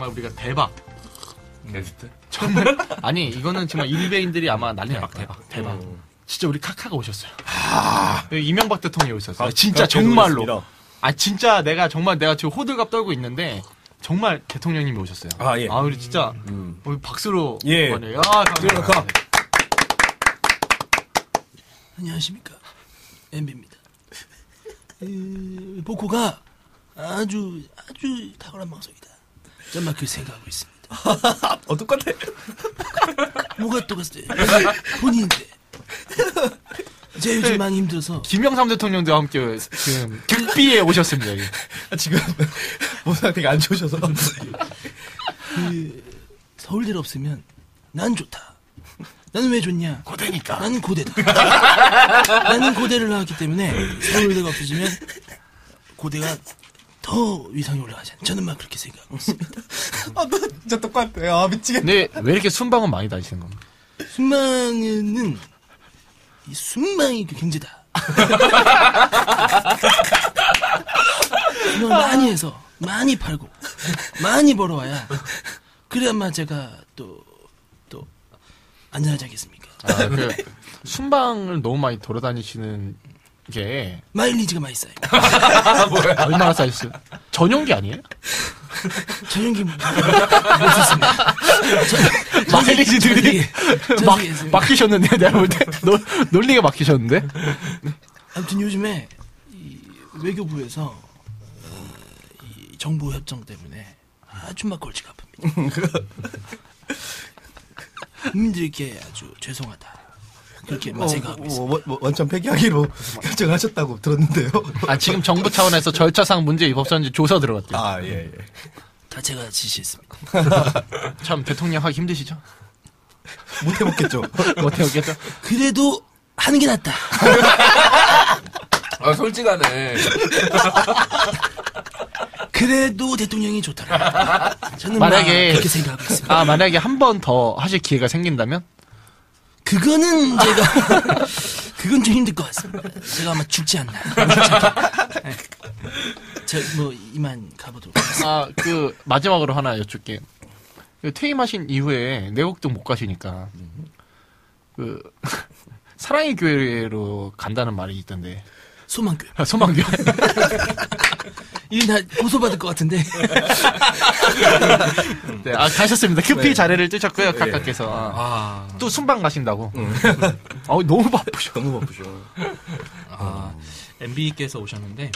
정말 우리가 대박. 게스트? 정말 아니 이거는 정말 일베인들이 아마 난리 날 거야. 대박. 진짜 우리 카카가 오셨어요. 이명박 대통령이 오셨어요. 진짜 정말로. 진짜 내가 지금 호들갑 떨고 있는데 정말 대통령님이 오셨어요. 예. 우리 진짜 우리 박수로 예. 감사합니다. 안녕하십니까. MB입니다. 보코가 아주 탁월한 방송이다. 정말 그 생각하고 있습니다. 똑같아. 뭐가 똑같아? 본인인데. 제가 요즘 많이 힘들어서. 김영삼 대통령도 함께 지금 극비에 오셨습니다. 여기. 지금 몸 상태가 안 좋으셔서. 서울대를 없으면 난 좋다. 나는 왜 좋냐? 고대니까. 나는 고대다. 나는 고대를 나왔기 때문에 서울대가 없어지면 고대가 더 위상이 올라가지 않나. 저는 막 그렇게 생각하고 있습니다. 너 진짜 똑같아. 미치겠네. 근데 왜 이렇게 순방은 많이 다니시는 겁니까? 순방은 이 순방이 그 경제다. 순방 많이 해서 많이 팔고 많이 벌어와야 그래야만 제가 또 안전하지 않겠습니까? 순방을 너무 많이 돌아다니시는 게 마일리지가 많이 쌓여요. 얼마나 쌓였어요? 전용기 아니에요? 전용기 못 썼습니다. 마일리지들이 막히셨는데 내가 볼 때 논리가 막히셨는데. 아무튼 요즘에 이 외교부에서 이 정보 협정 때문에 아주 막 골치가 아픕니다. 국민들께 아주 죄송하다. 그렇게 생각하고 있습니다. 원천 폐기하기로 결정하셨다고 들었는데요. 지금 정부 차원에서 절차상 문제 입법선지 조사 들어갔대요. 예. 다 제가 지시했습니다. 참 대통령 하기 힘드시죠? 못 해먹겠죠. 그래도 하는 게 낫다. 솔직하네. 그래도 대통령이 좋더라. 저는 만약에 그렇게 생각하고 있습니다. 만약에 한 번 더 하실 기회가 생긴다면? 그거는 그건 좀 힘들 것 같습니다. 제가 아마 죽지 않나. 네. 이만 가보도록 하겠습니다. 마지막으로 하나 여쭙게. 퇴임하신 이후에 내곡도 못 가시니까, 사랑의 교회로 간다는 말이 있던데. 소망교회. 소망교회. 이거 다 고소받을 것 같은데. 네, 가셨습니다. 급히 자리를 뜨셨고요, 각각께서. 또 순방 가신다고. 너무 바쁘셔. MB께서 오셨는데,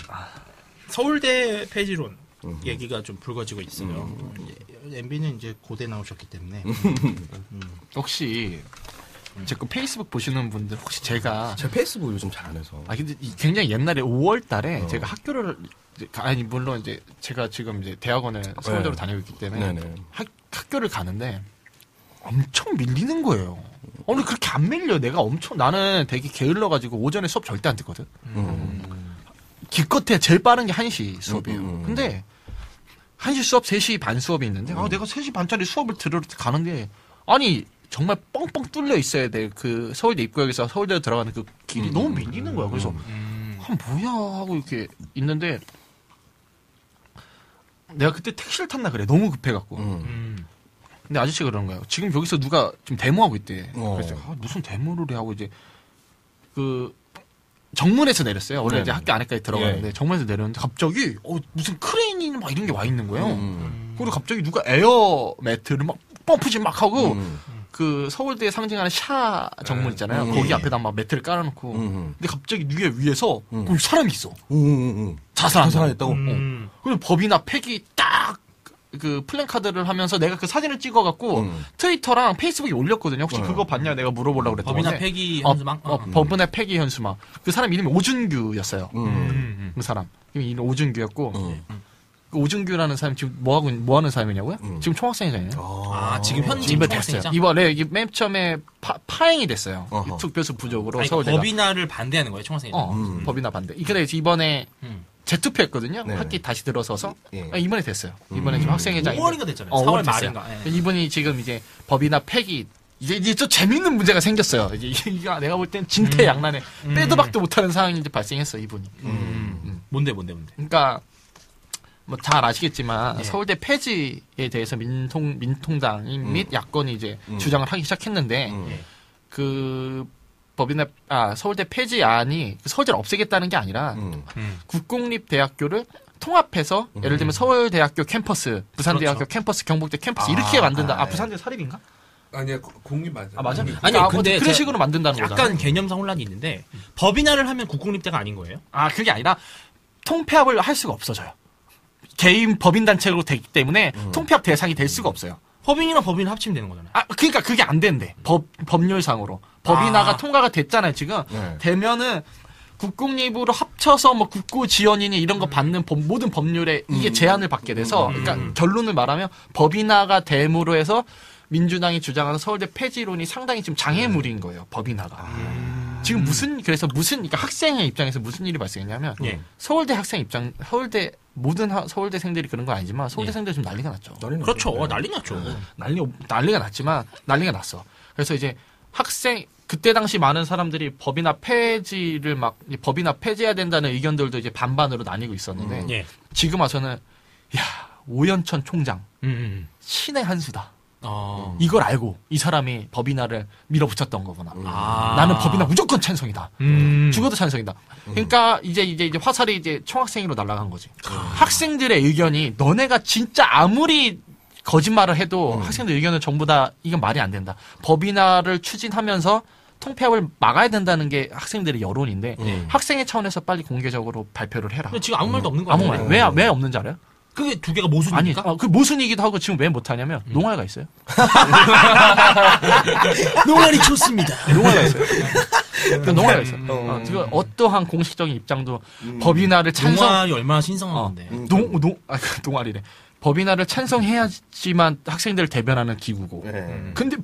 서울대 폐지론 얘기가 좀 불거지고 있어요. MB는 이제 고대 나오셨기 때문에. 혹시, 제 거 페이스북 보시는 분들, 혹시 제가 페이스북 요즘 잘 안 해서. 근데 굉장히 옛날에 5월 달에 제가 학교를, 물론 이제 제가 지금 이제 대학원을 서울대로 다니고 있기 때문에 학교를 가는데 엄청 밀리는 거예요. 오늘 그렇게 안 밀려. 나는 되게 게을러가지고 오전에 수업 절대 안 듣거든. 기껏해 제일 빠른 게 1시 수업이에요. 근데 1시 수업 3시 반 수업이 있는데 내가 3시 반짜리 수업을 들으러 가는데 정말 뻥뻥 뚫려 있어야 돼. 그 서울대 입구역에서 서울대로 들어가는 그 길이 너무 밀리는 거야. 그래서 뭐야 하고 이렇게 있는데 내가 그때 택시를 탔나 그래. 너무 급해갖고. 근데 아저씨가 그러는 거예요. 지금 여기서 누가 지금 데모하고 있대. 그래서 무슨 데모를 해 하고 이제 정문에서 내렸어요. 원래 이제 학교 안에까지 들어가는데 정문에서 내렸는데 갑자기 무슨 크레인이 막 이런 게 와 있는 거예요. 그리고 갑자기 누가 에어 매트를 막 펌프질 막 하고 그 서울대 상징하는 샤 정문 있잖아요. 거기 앞에다 막 매트를 깔아놓고. 근데 갑자기 위에서 거기 사람이 있어. 자살했다고. 그리고 법이나 폐기 딱 그 플랜카드를 하면서 내가 그 사진을 찍어갖고 트위터랑 페이스북에 올렸거든요. 혹시 그거 봤냐? 내가 물어보려고 그랬더니. 법이나 폐기 현수막? 법이나 폐기 현수막. 그 사람 이름이 오준규였어요. 그 사람. 이름이 오준규였고. 그 오준규라는 사람이 지금 뭐 하는 사람이냐고요? 지금 총학생회장이에요. 지금 현직 총학생회장? 이번에 이게 맨 처음에 파행이 됐어요. 투표수 부족으로 서울대가. 법인화를 반대하는 거예요, 총학생회장. 법인화 반대. 그래서 이번에 재투표했거든요. 학기 다시 들어서서 이번에 됐어요. 이번에 지금 학생회장이 5월인가 됐잖아요. 4월 말인가. 이분이 지금 이제 법이나 폐기 이제 또 재밌는 문제가 생겼어요. 이제 내가 볼 땐 진퇴양난에 빼도 박도 못하는 상황이 이제 발생했어 이분이. 뭔데? 그러니까 뭐 잘 아시겠지만 네. 서울대 폐지에 대해서 민통당 및 야권이 이제 주장을 하기 시작했는데 그 서울대 폐지안이 서울대를 없애겠다는 게 아니라 국공립대학교를 통합해서 예를 들면 서울대학교 캠퍼스, 부산대학교 그렇죠. 캠퍼스, 경북대 캠퍼스 이렇게 만든다. 부산대 사립인가? 아니야, 공립 맞아. 맞아? 아니, 근데 그런 식으로 만든다는 거잖아. 약간 개념상 혼란이 있는데 법인화를 하면 국공립대가 아닌 거예요? 그게 아니라 통폐합을 할 수가 없어져요. 개인 법인단체로 되기 때문에 통폐합 대상이 될 수가 없어요. 법인이랑 법인을 합치면 되는 거잖아요. 그러니까 그게 안 된대. 법률상으로. 법인화가 통과가 됐잖아요, 지금. 네. 되면은 국공립으로 합쳐서 뭐 국고 지원이니 이런 거 받는 모든 법률에 이게 제한을 받게 돼서 그러니까 결론을 말하면 법인화가 됨으로 해서 민주당이 주장하는 서울대 폐지론이 상당히 지금 장애물인 거예요, 법인화가. 지금 그러니까 학생의 입장에서 무슨 일이 발생했냐면 예. 서울대 학생 입장, 모든 서울대생들이 그런 건 아니지만 서울대생들이 지금 난리가 났죠. 그렇죠. 난리 났죠. 난리가 났지만 난리가 났어. 그래서 이제 그때 당시 많은 사람들이 법인화 폐지해야 된다는 의견들도 이제 반반으로 나뉘고 있었는데 예. 지금 와서는 오연천 총장 신의 한 수다. 이걸 알고 이 사람이 법인화를 밀어붙였던 거구나. 나는 법인화 무조건 찬성이다. 죽어도 찬성이다. 그러니까 이제 화살이 이제 총학생회로 날아간 거지. 학생들의 의견이 너네가 진짜 아무리 거짓말을 해도 학생들 의견은 전부 다 이건 말이 안 된다. 법인화를 추진하면서 통폐합을 막아야 된다는 게 학생들의 여론인데 학생회 차원에서 빨리 공개적으로 발표를 해라. 근데 지금 아무 말도 없는 거 아무 아니에요? 말. 왜 없는지 알아요? 그게 두 개가 모순이니까? 그 모순이기도 하고 지금 왜 못하냐면 농활가 있어요. 농활이 좋습니다. 농활가 있어요. 농활가 있어요. 지금 어떠한 공식적인 입장도 법인화를 농활이 얼마나 신성한 건데. 농활이래. 법인화를 찬성해야지만 학생들을 대변하는 기구고. 근데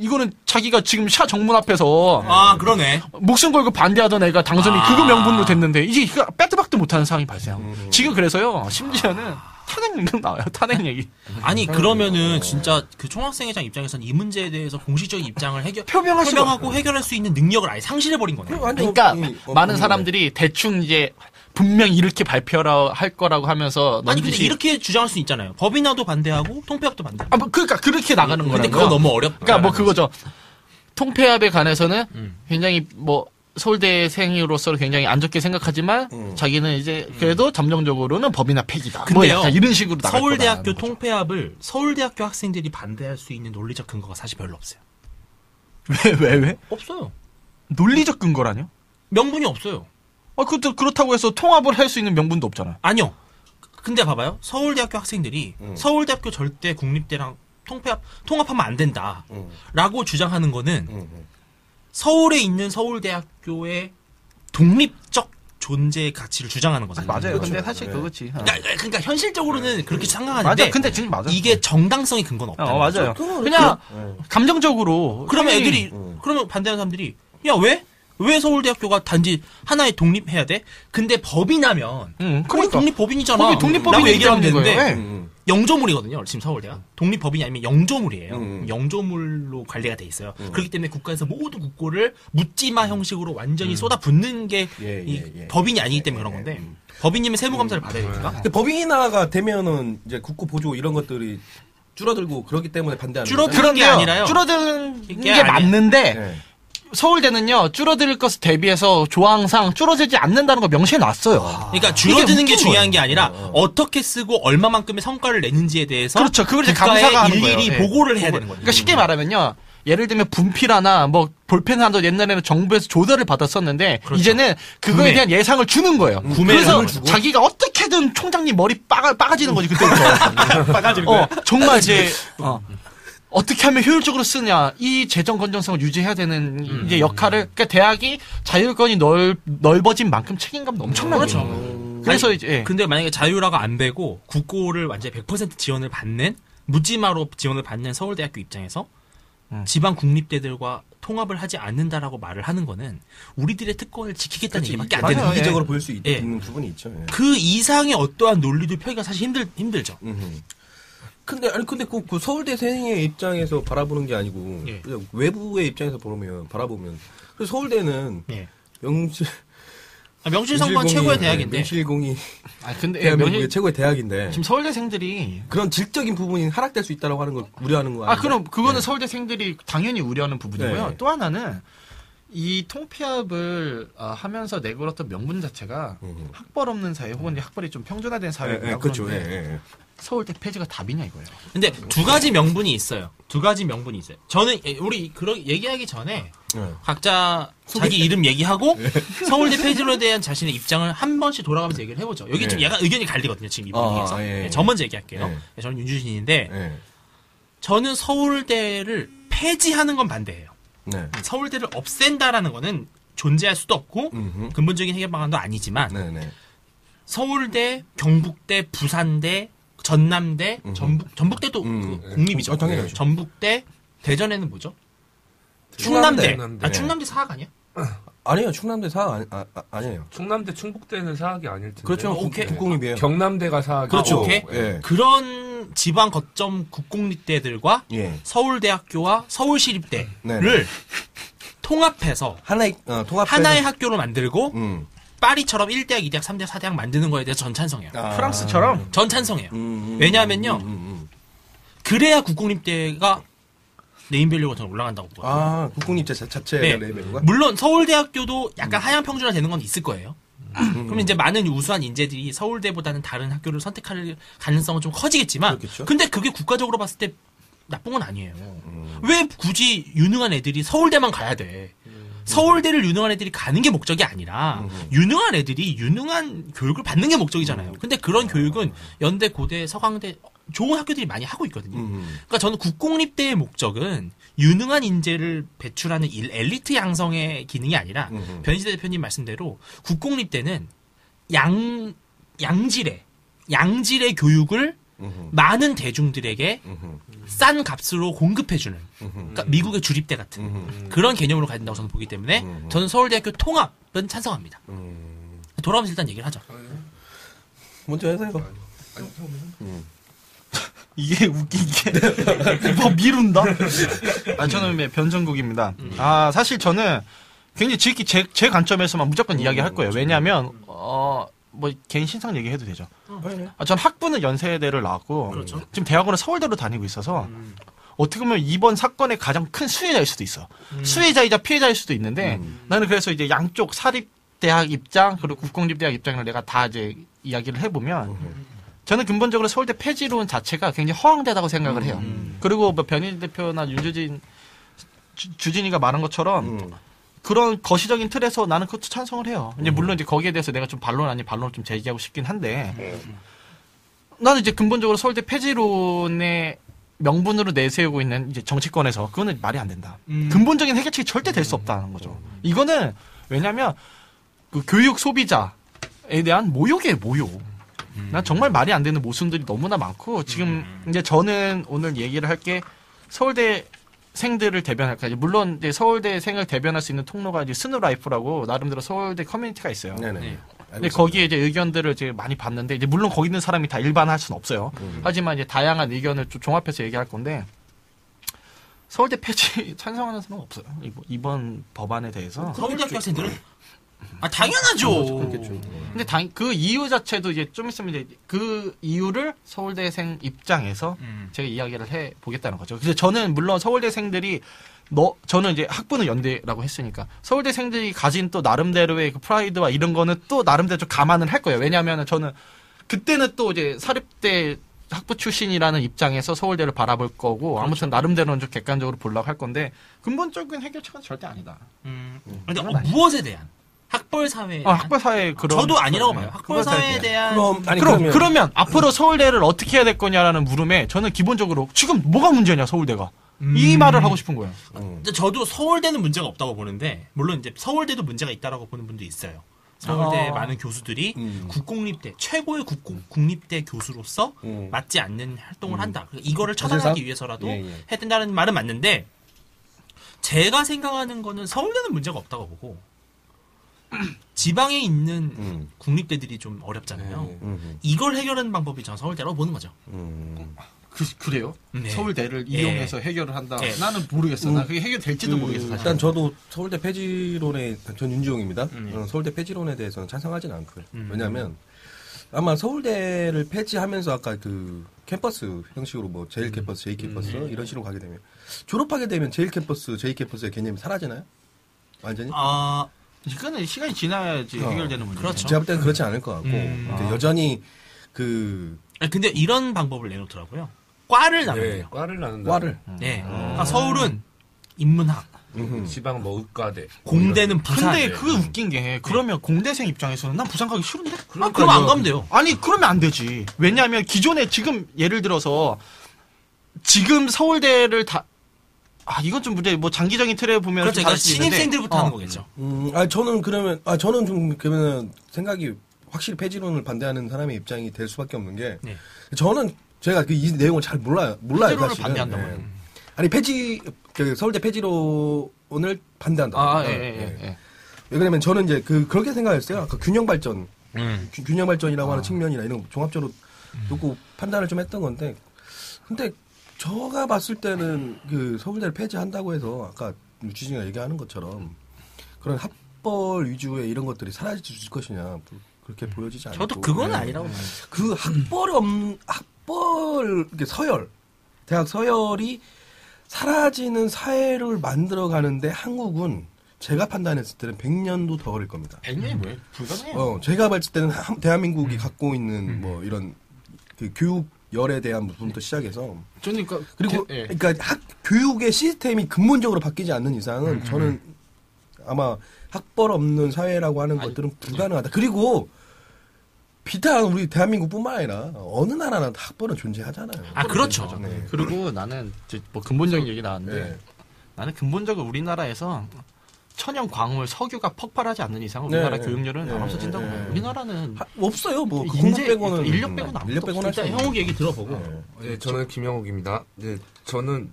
이거는 자기가 지금 샤 정문 앞에서 그러네. 목숨 걸고 반대하던 애가 당선이 그거 명분으로 됐는데 이제 빼도 박도 못하는 상황이 발생하고 지금 그래서요 심지어는 탄핵 얘기 나와요. 탄핵 얘기. 아니 그러면은 진짜 그 총학생회장 입장에서는 이 문제에 대해서 공식적인 입장을 표명하고 해결할 수 있는 능력을 아예 상실해버린 거네. 그러니까 많은 사람들이 대충 이제 분명히 이렇게 발표할 거라고 하면서 아니 근데 이렇게 주장할 수 있잖아요. 법인화도 반대하고 통폐합도 반대하고. 그러니까 그렇게 나가는 거예요. 근데 그거 너무 어렵다. 그러니까 뭐 그거죠. 통폐합에 관해서는 굉장히 뭐 서울대생으로서 굉장히 안 좋게 생각하지만 자기는 이제 그래도 점정적으로는 법인화 폐기다. 근데요, 뭐 약간 이런 식으로 나갈 서울대학교 통폐합을 서울대학교 학생들이 반대할 수 있는 논리적 근거가 사실 별로 없어요. 왜? 없어요. 논리적 근거라뇨? 명분이 없어요. 그렇다고 해서 통합을 할 수 있는 명분도 없잖아요. 아니요. 근데 봐봐요. 서울대학교 학생들이 서울대학교 절대 국립대랑 통합하면 안 된다. 라고 주장하는 거는 서울에 있는 서울대학교의 독립적 존재의 가치를 주장하는 거잖아요. 맞아요. 근데 사실 그거지. 그러니까 현실적으로는 그렇게 생각하는데 맞아. 근데 지금 맞아. 이게 정당성이 근거는 없다. 맞아요. 그냥 감정적으로 그러면 그러면 반대하는 사람들이 야 왜 서울대학교가 단지 하나의 독립해야 돼? 근데 법인하면 그러니까 독립법인이잖아. 거기 독립법인이 라고 얘기하면 되는데 거예요. 영조물이거든요. 지금 서울대가 독립법인이 아니면 영조물이에요. 영조물로 관리가 돼 있어요. 그렇기 때문에 국가에서 모든 국고를 묻지마 형식으로 완전히 쏟아붓는 게 법인이 아니기 때문에 그런 건데 법인님은 세무검사를 받아야 되니까. 근데 법인화가 되면은 이제 국고 보조 이런 것들이 줄어들고 그러기 때문에 반대하는 줄어드는 게 아니라요. 줄어드는 게 맞는데 서울대는요 줄어들 것에 대비해서 조항상 줄어들지 않는다는 걸 명시해 놨어요. 그러니까 줄어드는 게 중요한 게 아니라 어떻게 쓰고 얼마만큼의 성과를 내는지에 대해서 그렇죠. 그걸 이제 국가에 감사가 하는 일일이 거예요. 보고를 해야 되는 거죠. 그러니까 쉽게 말하면요. 예를 들면 분필화나 뭐 볼펜화도 옛날에는 정부에서 조달을 받았었는데 그렇죠. 이제는 그거에 대한 예상을 주는 거예요. 그래서 자기가 어떻게든 총장님 머리 빠가지는 거지 그때부터. 빠가지는 거야. 정말 이제 어떻게 하면 효율적으로 쓰냐 이 재정 건전성을 유지해야 되는 이제 역할을 그러니까 대학이 자율권이 넓어진 만큼 책임감도 엄청나게 그렇죠. 그래서 아니, 이제 근데 만약에 자율화가 안 되고 국고를 완전히 100% 지원을 받는 묻지마로 지원을 받는 서울대학교 입장에서 지방 국립대들과 통합을 하지 않는다라고 말을 하는 거는 우리들의 특권을 지키겠다는 얘기밖에 안 되는 거예요. 이기적으로 보일 수 있는 부분이 있죠. 그 이상의 어떠한 논리도 펴기가 사실 힘들죠. 근데 그 서울대생의 입장에서 바라보는 게 아니고 그냥 외부의 입장에서 바라보면 그래서 서울대는 명실상부한 최고의 대학인데. 명실공히 근데 대한민국의 최고의 대학인데 지금 서울대생들이 그런 질적인 부분이 하락될 수 있다라고 하는 걸 우려하는 거 아니에요? 그럼 그거는 서울대생들이 당연히 우려하는 부분이고요. 네. 또 하나는 이 통폐합을 하면서 내걸었던 명분 자체가 학벌 없는 사회 혹은 학벌이 좀 평준화된 사회고요. 그렇죠. 그런데 서울대 폐지가 답이냐 이거예요. 근데 두 가지 명분이 있어요. 저는 우리 그런 얘기하기 전에 각자 자기 이름 얘기하고 서울대 폐지로 대한 자신의 입장을 한 번씩 돌아가면서 얘기를 해보죠. 여기 좀 약간 의견이 갈리거든요. 지금 이번 얘기에서. 저 먼저 얘기할게요. 저는 윤주신인데 저는 서울대를 폐지하는 건 반대예요. 서울대를 없앤다라는 거는 존재할 수도 없고 근본적인 해결 방안도 아니지만 서울대, 경북대, 부산대, 전남대, 전북대도 공립이죠. 당연하죠. 전북대, 대전에는 뭐죠? 충남대. 충남대 사학 아니야? 아니에요. 충남대 사학 아니에요. 충남대, 충북대는 사학이 아닐 텐데. 그렇죠. 국공립이에요. 경남대가 사학이고. 그렇죠. 오케이. 그런 지방 거점 국공립대들과 서울대학교와 서울시립대를 통합해서 하나의 학교로 만들고 파리처럼 1대학, 2대학, 3대학, 4대학 만드는 거에 대해서 전 찬성해요. 프랑스처럼? 전 찬성해요. 왜냐하면요. 그래야 국공립대가 네임밸류가 더 올라간다고 보거든요. 국공립대 자체의 네임밸류가? 물론 서울대학교도 약간 하향 평준화 되는 건 있을 거예요. 그러면 이제 많은 우수한 인재들이 서울대보다는 다른 학교를 선택할 가능성은 좀 커지겠지만 그렇겠죠. 근데 그게 국가적으로 봤을 때 나쁜 건 아니에요. 왜 굳이 유능한 애들이 서울대만 가야 돼? 서울대를 유능한 애들이 가는 게 목적이 아니라 유능한 애들이 유능한 교육을 받는 게 목적이잖아요. 근데 그런 교육은 연대, 고대, 서강대 좋은 학교들이 많이 하고 있거든요. 그러니까 저는 국공립대의 목적은 유능한 인재를 배출하는 엘리트 양성의 기능이 아니라 변희재 대표님 말씀대로 국공립대는 양질의 교육을 많은 대중들에게 싼 값으로 공급해주는 그러니까 미국의 주립대 같은 그런 개념으로 가야 된다고 저는 보기 때문에 저는 서울대학교 통합은 찬성합니다. 돌아오면서 일단 얘기를 하죠. 먼저 해서요. 이게 웃긴 게 뭐 미룬다? 저는 변정국입니다. 사실 저는 굉장히 지극히 제 관점에서만 무조건 이야기할 거예요. 왜냐하면 뭐 개인 신상 얘기해도 되죠. 전 학부는 연세대를 나왔고 그렇죠. 지금 대학원은 서울대로 다니고 있어서 어떻게 보면 이번 사건의 가장 큰 수혜자일 수도 있어. 수혜자이자 피해자일 수도 있는데 나는 그래서 이제 양쪽 사립대학 입장 그리고 국공립대학 입장을 내가 다 이제 이야기를 해보면 저는 근본적으로 서울대 폐지론 자체가 굉장히 허황되다고 생각을 해요. 그리고 뭐 변희재 대표나 주진이가 말한 것처럼 그런 거시적인 틀에서 나는 그것도 찬성을 해요. 이제 물론 이제 거기에 대해서 내가 좀 반론 아닌 반론을 좀 제기하고 싶긴 한데 나는 이제 근본적으로 서울대 폐지론의 명분으로 내세우고 있는 이제 정치권에서 그거는 말이 안 된다. 근본적인 해결책이 절대 될 수 없다는 거죠. 이거는 왜냐하면 그 교육 소비자에 대한 모욕이에요, 모욕. 난 정말 말이 안 되는 모순들이 너무나 많고 지금 이제 저는 오늘 얘기를 할 게 서울대 생들을 대변할까. 물론 이제 서울대생을 대변할 수 있는 통로가 이제 스누라이프라고 나름대로 서울대 커뮤니티가 있어요. 네네. 근데 거기에 이제 의견들을 이제 많이 봤는데 이제 물론 거기 있는 사람이 다 일반할 수는 없어요. 하지만 이제 다양한 의견을 좀 종합해서 얘기할 건데 서울대 폐지 찬성하는 사람은 없어요. 이번 법안에 대해서. 서울대학교 학생들은 당연하죠. 그렇겠죠. 근데 그 이유 자체도 이제 좀 있으면 이제 그 이유를 서울대생 입장에서 제가 이야기를 해 보겠다는 거죠. 그래서 저는 물론 서울대생들이 저는 이제 학부는 연대라고 했으니까 서울대생들이 가진 또 나름대로의 그 프라이드와 이런 거는 또 나름대로 좀 감안을 할 거예요. 왜냐하면 저는 그때는 또 이제 사립대 학부 출신이라는 입장에서 서울대를 바라볼 거고 그렇죠. 아무튼 나름대로는 좀 객관적으로 보려고 할 건데 근본적인 해결책은 절대 아니다. 근데 무엇에 대한? 학벌 사회에 대한? 학벌 사회 그런 저도 아니라고 봐요. 학벌 사회에 대한 그러면 앞으로 서울대를 어떻게 해야 될 거냐라는 물음에 저는 기본적으로 지금 뭐가 문제냐 서울대가 이 말을 하고 싶은 거예요. 저도 서울대는 문제가 없다고 보는데 물론 이제 서울대도 문제가 있다라고 보는 분도 있어요. 서울대 많은 교수들이 국공립대 최고의 국립대 교수로서 맞지 않는 활동을 한다. 이거를 처단하기 위해서라도 해야 된다는 말은 맞는데 제가 생각하는 거는 서울대는 문제가 없다고 보고 지방에 있는 국립대들이 좀 어렵잖아요. 이걸 해결하는 방법이 저는 서울대라고 보는 거죠. 그래요? 네. 서울대를 예. 이용해서 해결을 한다. 예. 나는 모르겠어. 나 그게 해결될지도 모르겠어. 사실. 일단 저도 서울대 폐지론에 전 윤지용입니다. 서울대 폐지론에 대해서는 찬성하지는 않고요. 왜냐하면 아마 서울대를 폐지하면서 아까 그 캠퍼스 형식으로 뭐 제일 캠퍼스, 제이 캠퍼스 이런 식으로 가게 되면 졸업하게 되면 제일 캠퍼스, 제이 캠퍼스의 개념이 사라지나요? 완전히? 이거는 시간이 지나야지 해결되는 문제. 그렇죠. 제가 볼 때는 그렇지 않을 것 같고 여전히 그 근데 이런 방법을 내놓더라고요. 과를 나눠요. 네, 과를 나눈다. 과를 네. 그러니까 서울은 인문학, 지방 뭐 의과대. 공대는 부산. 근데 그게 웃긴 게 그러면 공대생 입장에서는 난 부산 가기 싫은데? 그럼 안 가면 돼요. 아니 그러면 안 되지. 왜냐하면 기존에 지금 예를 들어서 지금 서울대를 다 이건 좀 문제. 뭐 장기적인 틀에 보면 그렇죠. 좀 그러니까 다를 수 있는데 신입생들부터 하는 거겠죠. 저는 좀 그러면 생각이 확실히 폐지론을 반대하는 사람의 입장이 될 수밖에 없는 게 네. 저는 제가 이 내용을 잘 몰라요. 폐지론을 사실은. 반대한다고요. 네. 아니 그 서울대 폐지론을 반대한다. 예. 왜냐면 저는 이제 그렇게 생각했어요. 아까 균형 발전, 균형 발전이라고 하는 측면이나 이런 거 종합적으로 놓고 판단을 좀 했던 건데, 근데 제가 봤을 때는 그 서울대를 폐지한다고 해서 아까 유치진이가 얘기하는 것처럼 그런 학벌 위주의 이런 것들이 사라질 것이냐 그렇게 보여지지 않고. 저도 그건 아니라고 봐요. 그 학벌 이렇게 서열, 대학 서열이 사라지는 사회를 만들어가는데 한국은 제가 판단했을 때는 100년도 더 걸릴 겁니다. 100년이 뭐예요? 불가능해요. 제가 봤을 때는 대한민국이 갖고 있는 뭐 이런 그 교육열에 대한 부분부터 시작해서 저는 그러니까 교육의 시스템이 근본적으로 바뀌지 않는 이상은 저는 아마 학벌 없는 사회라고 하는 것들은 불가능하다. 그리고 비단 우리 대한민국뿐만 아니라 어느 나라나 학벌은 존재하잖아요. 그렇죠. 네. 그리고 나는 이제 뭐 근본적인 얘기 나왔는데 네. 나는 근본적으로 우리나라에서 천연 광물 석유가 폭발하지 않는 이상 우리나라 네. 교육열은 네. 안 없어진다고 봐요. 우리나라는 없어요. 뭐 인재, 빼고는 인력 빼고는 아무것도 인력 빼고는 일단 형욱 얘기 들어보고. 네, 저는 김영욱입니다. 네, 저는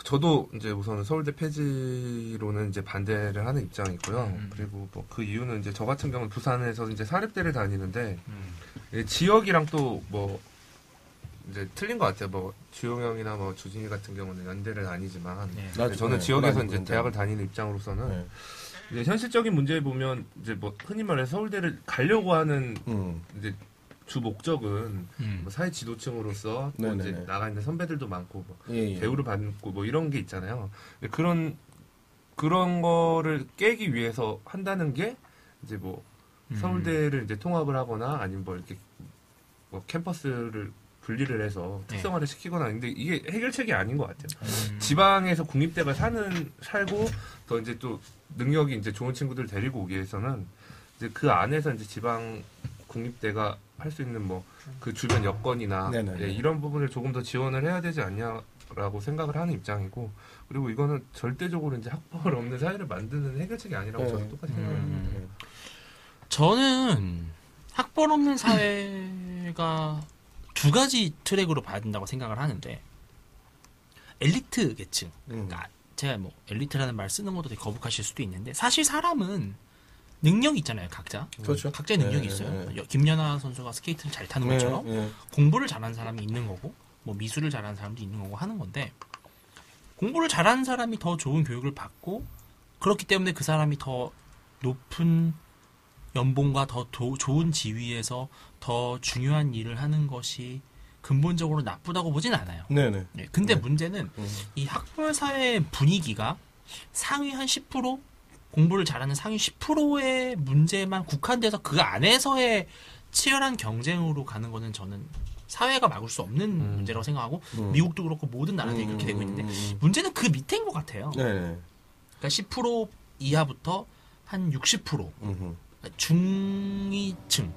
저도 이제 우선은 서울대 폐지로는 이제 반대를 하는 입장이고요. 그리고 뭐 그 이유는 이제 저 같은 경우는 부산에서 이제 사립대를 다니는데 지역이랑 또 뭐 이제 틀린 것 같아요. 뭐 주용형이나 뭐 주진이 같은 경우는 연대를 다니지만 저는 지역에서 이제 대학을 다니는 입장으로서는 이제 현실적인 문제에 보면 이제 뭐 흔히 말해서 서울대를 가려고 하는 이제 주 목적은 뭐 사회 지도층으로서 또 이제 나가 있는 선배들도 많고 뭐 대우를 받고 뭐 이런 게 있잖아요. 그런 거를 깨기 위해서 한다는 게 이제 뭐 서울대를 이제 통합을 하거나 아니면 뭐 이렇게 뭐 캠퍼스를 분리를 해서 특성화를 시키거나 근데 이게 해결책이 아닌 것 같아요. 지방에서 국립대가 살고 더 이제 또 능력이 이제 좋은 친구들 데리고 오기 위해서는 이제 그 안에서 이제 지방 국립대가 할 수 있는 뭐 그 주변 여건이나 이런 부분을 조금 더 지원을 해야 되지 않냐라고 생각을 하는 입장이고 그리고 이거는 절대적으로 이제 학벌 없는 사회를 만드는 해결책이 아니라고 저는 똑같이 생각합니다. 저는 학벌 없는 사회가 두 가지 트랙으로 봐야 된다고 생각을 하는데 엘리트 계층. 그러니까 제가 뭐 엘리트라는 말 쓰는 것도 되게 거북하실 수도 있는데 사실 사람은 능력이 있잖아요, 각자. 그렇죠. 각자의 능력이 있어요. 김연아 선수가 스케이트를 잘 타는 것처럼 공부를 잘하는 사람이 있는 거고, 뭐 미술을 잘하는 사람도 있는 거고 하는 건데, 공부를 잘하는 사람이 더 좋은 교육을 받고, 그렇기 때문에 그 사람이 더 높은 연봉과 더 좋은 지위에서 더 중요한 일을 하는 것이 근본적으로 나쁘다고 보진 않아요. 네네. 네, 근데 문제는 이 학벌 사회의 분위기가 상위 한 10%? 공부를 잘하는 상위 10%의 문제만 국한돼서 그 안에서의 치열한 경쟁으로 가는 거는 저는 사회가 막을 수 없는 문제라고 생각하고 미국도 그렇고 모든 나라들이 그렇게 되고 있는데 문제는 그 밑에인 것 같아요. 네. 그러니까 10% 이하부터 한 60% 중위층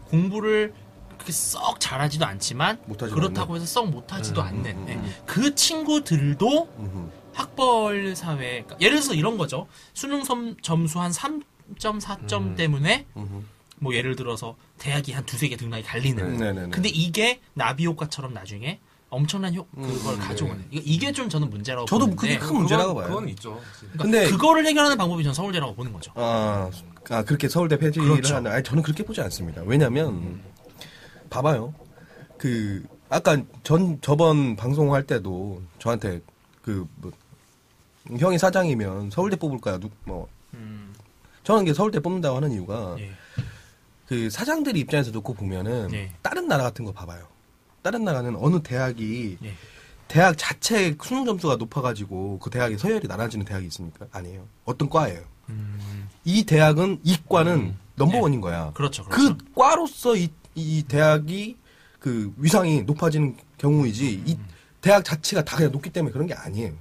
공부를 그렇게 썩 잘하지도 않지만 그렇다고 해서 썩 못하지도 않는 그 친구들도 학벌 사회, 그러니까 예를 들어서 이런 거죠. 수능 점수 한 3.4점 때문에 뭐 예를 들어서 대학이 한 두세 개 등락이 갈리는. 근데 이게 나비 효과처럼 나중에 엄청난 그걸 가져오는. 이게 좀 저는 문제라고 저도 보는데. 그게 큰 문제라고 봐요. 그건 있죠. 그러니까 근데 그거를 해결하는 방법이 저는 서울대라고 보는 거죠. 그렇게 서울대 폐지를 그렇죠. 하는. 아니 저는 그렇게 보지 않습니다. 왜냐면 봐봐요. 그 아까 저번 방송할 때도 저한테 형이 사장이면 서울대 뽑을까요? 저는 이게 서울대 뽑는다고 하는 이유가 예. 그 사장들이 입장에서 놓고 보면은 예. 다른 나라 같은 거 봐봐요. 다른 나라는 어느 대학이 예. 대학 자체 수능 점수가 높아가지고 그 대학이 서열이 나눠지는 대학이 있습니까? 아니에요. 어떤 과예요. 이 대학은 이과는 넘버원인 거야. 그렇죠. 그 과로서 이 대학이 그 위상이 높아지는 경우이지 이 대학 자체가 다 그냥 높기 때문에 그런 게 아니에요.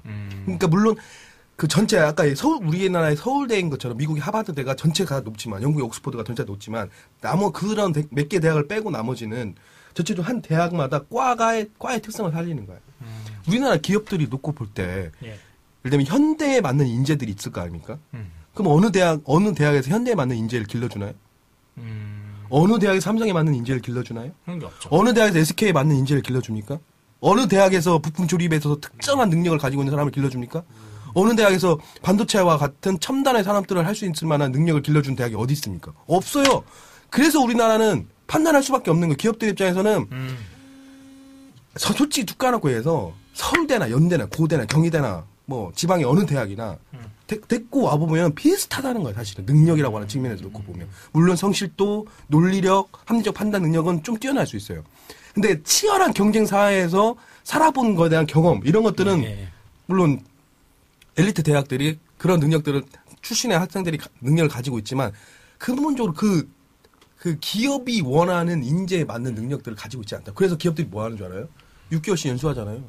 그러니까 물론 그 전체 아까 우리나라의 서울대인 것처럼 미국의 하버드대가 전체가 높지만 영국의 옥스퍼드가 전체가 높지만 그런 몇 개 대학을 빼고 나머지는 전체적으로 한 대학마다 과의 특성을 살리는 거예요. 우리나라 기업들이 놓고 볼 때 예. 예를 들면 현대에 맞는 인재들이 있을 거 아닙니까? 그럼 어느 대학에서 현대에 맞는 인재를 길러주나요? 어느 대학에서 삼성에 맞는 인재를 길러주나요? 그런 게 없죠. 어느 대학에서 SK에 맞는 인재를 길러줍니까? 어느 대학에서 부품 조립에 있어서 특정한 능력을 가지고 있는 사람을 길러줍니까? 어느 대학에서 반도체와 같은 첨단의 산업들을 할 수 있을 만한 능력을 길러준 대학이 어디 있습니까? 없어요. 그래서 우리나라는 판단할 수밖에 없는 거. 기업들 입장에서는 솔직히 툭 까놓고 해서 서울대나 연대나 고대나 경희대나 뭐 지방의 어느 대학이나 데리고 와보면 비슷하다는 거예요. 사실은 능력이라고 하는 측면에서 놓고 보면 물론 성실도, 논리력, 합리적 판단 능력은 좀 뛰어날 수 있어요. 근데 치열한 경쟁 사회에서 살아본 거에 대한 경험 이런 것들은 물론 엘리트 대학들이 그런 능력들을 출신의 학생들이 능력을 가지고 있지만 근본적으로 그 기업이 원하는 인재에 맞는 능력들을 가지고 있지 않다. 그래서 기업들이 뭐 하는 줄 알아요? 6개월씩 연수하잖아요.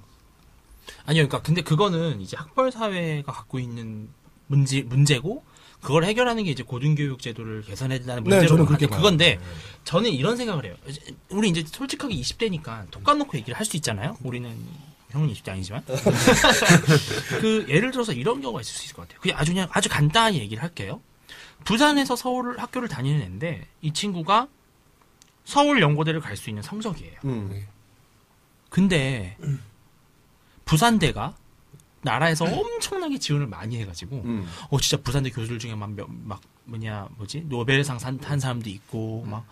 아니요, 그러니까 근데 그거는 이제 학벌 사회가 갖고 있는 문제고 그걸 해결하는 게 이제 고등교육 제도를 개선해야 된다는 문제로 저는 그렇게 그건데 저는 이런 생각을 해요. 우리 이제 솔직하게 20대니까 톡 까놓고 얘기를 할 수 있잖아요. 우리는 형은 20대 아니지만 그 예를 들어서 이런 경우가 있을 수 있을 것 같아요. 그냥 아주 간단히 얘기를 할게요. 부산에서 서울 학교를 다니는 애인데 이 친구가 서울 연고대를 갈 수 있는 성적이에요. 근데 부산대가 나라에서 엄청나게 지원을 많이 해가지고 진짜 부산대 교수들 중에 노벨상 탄 사람도 있고 막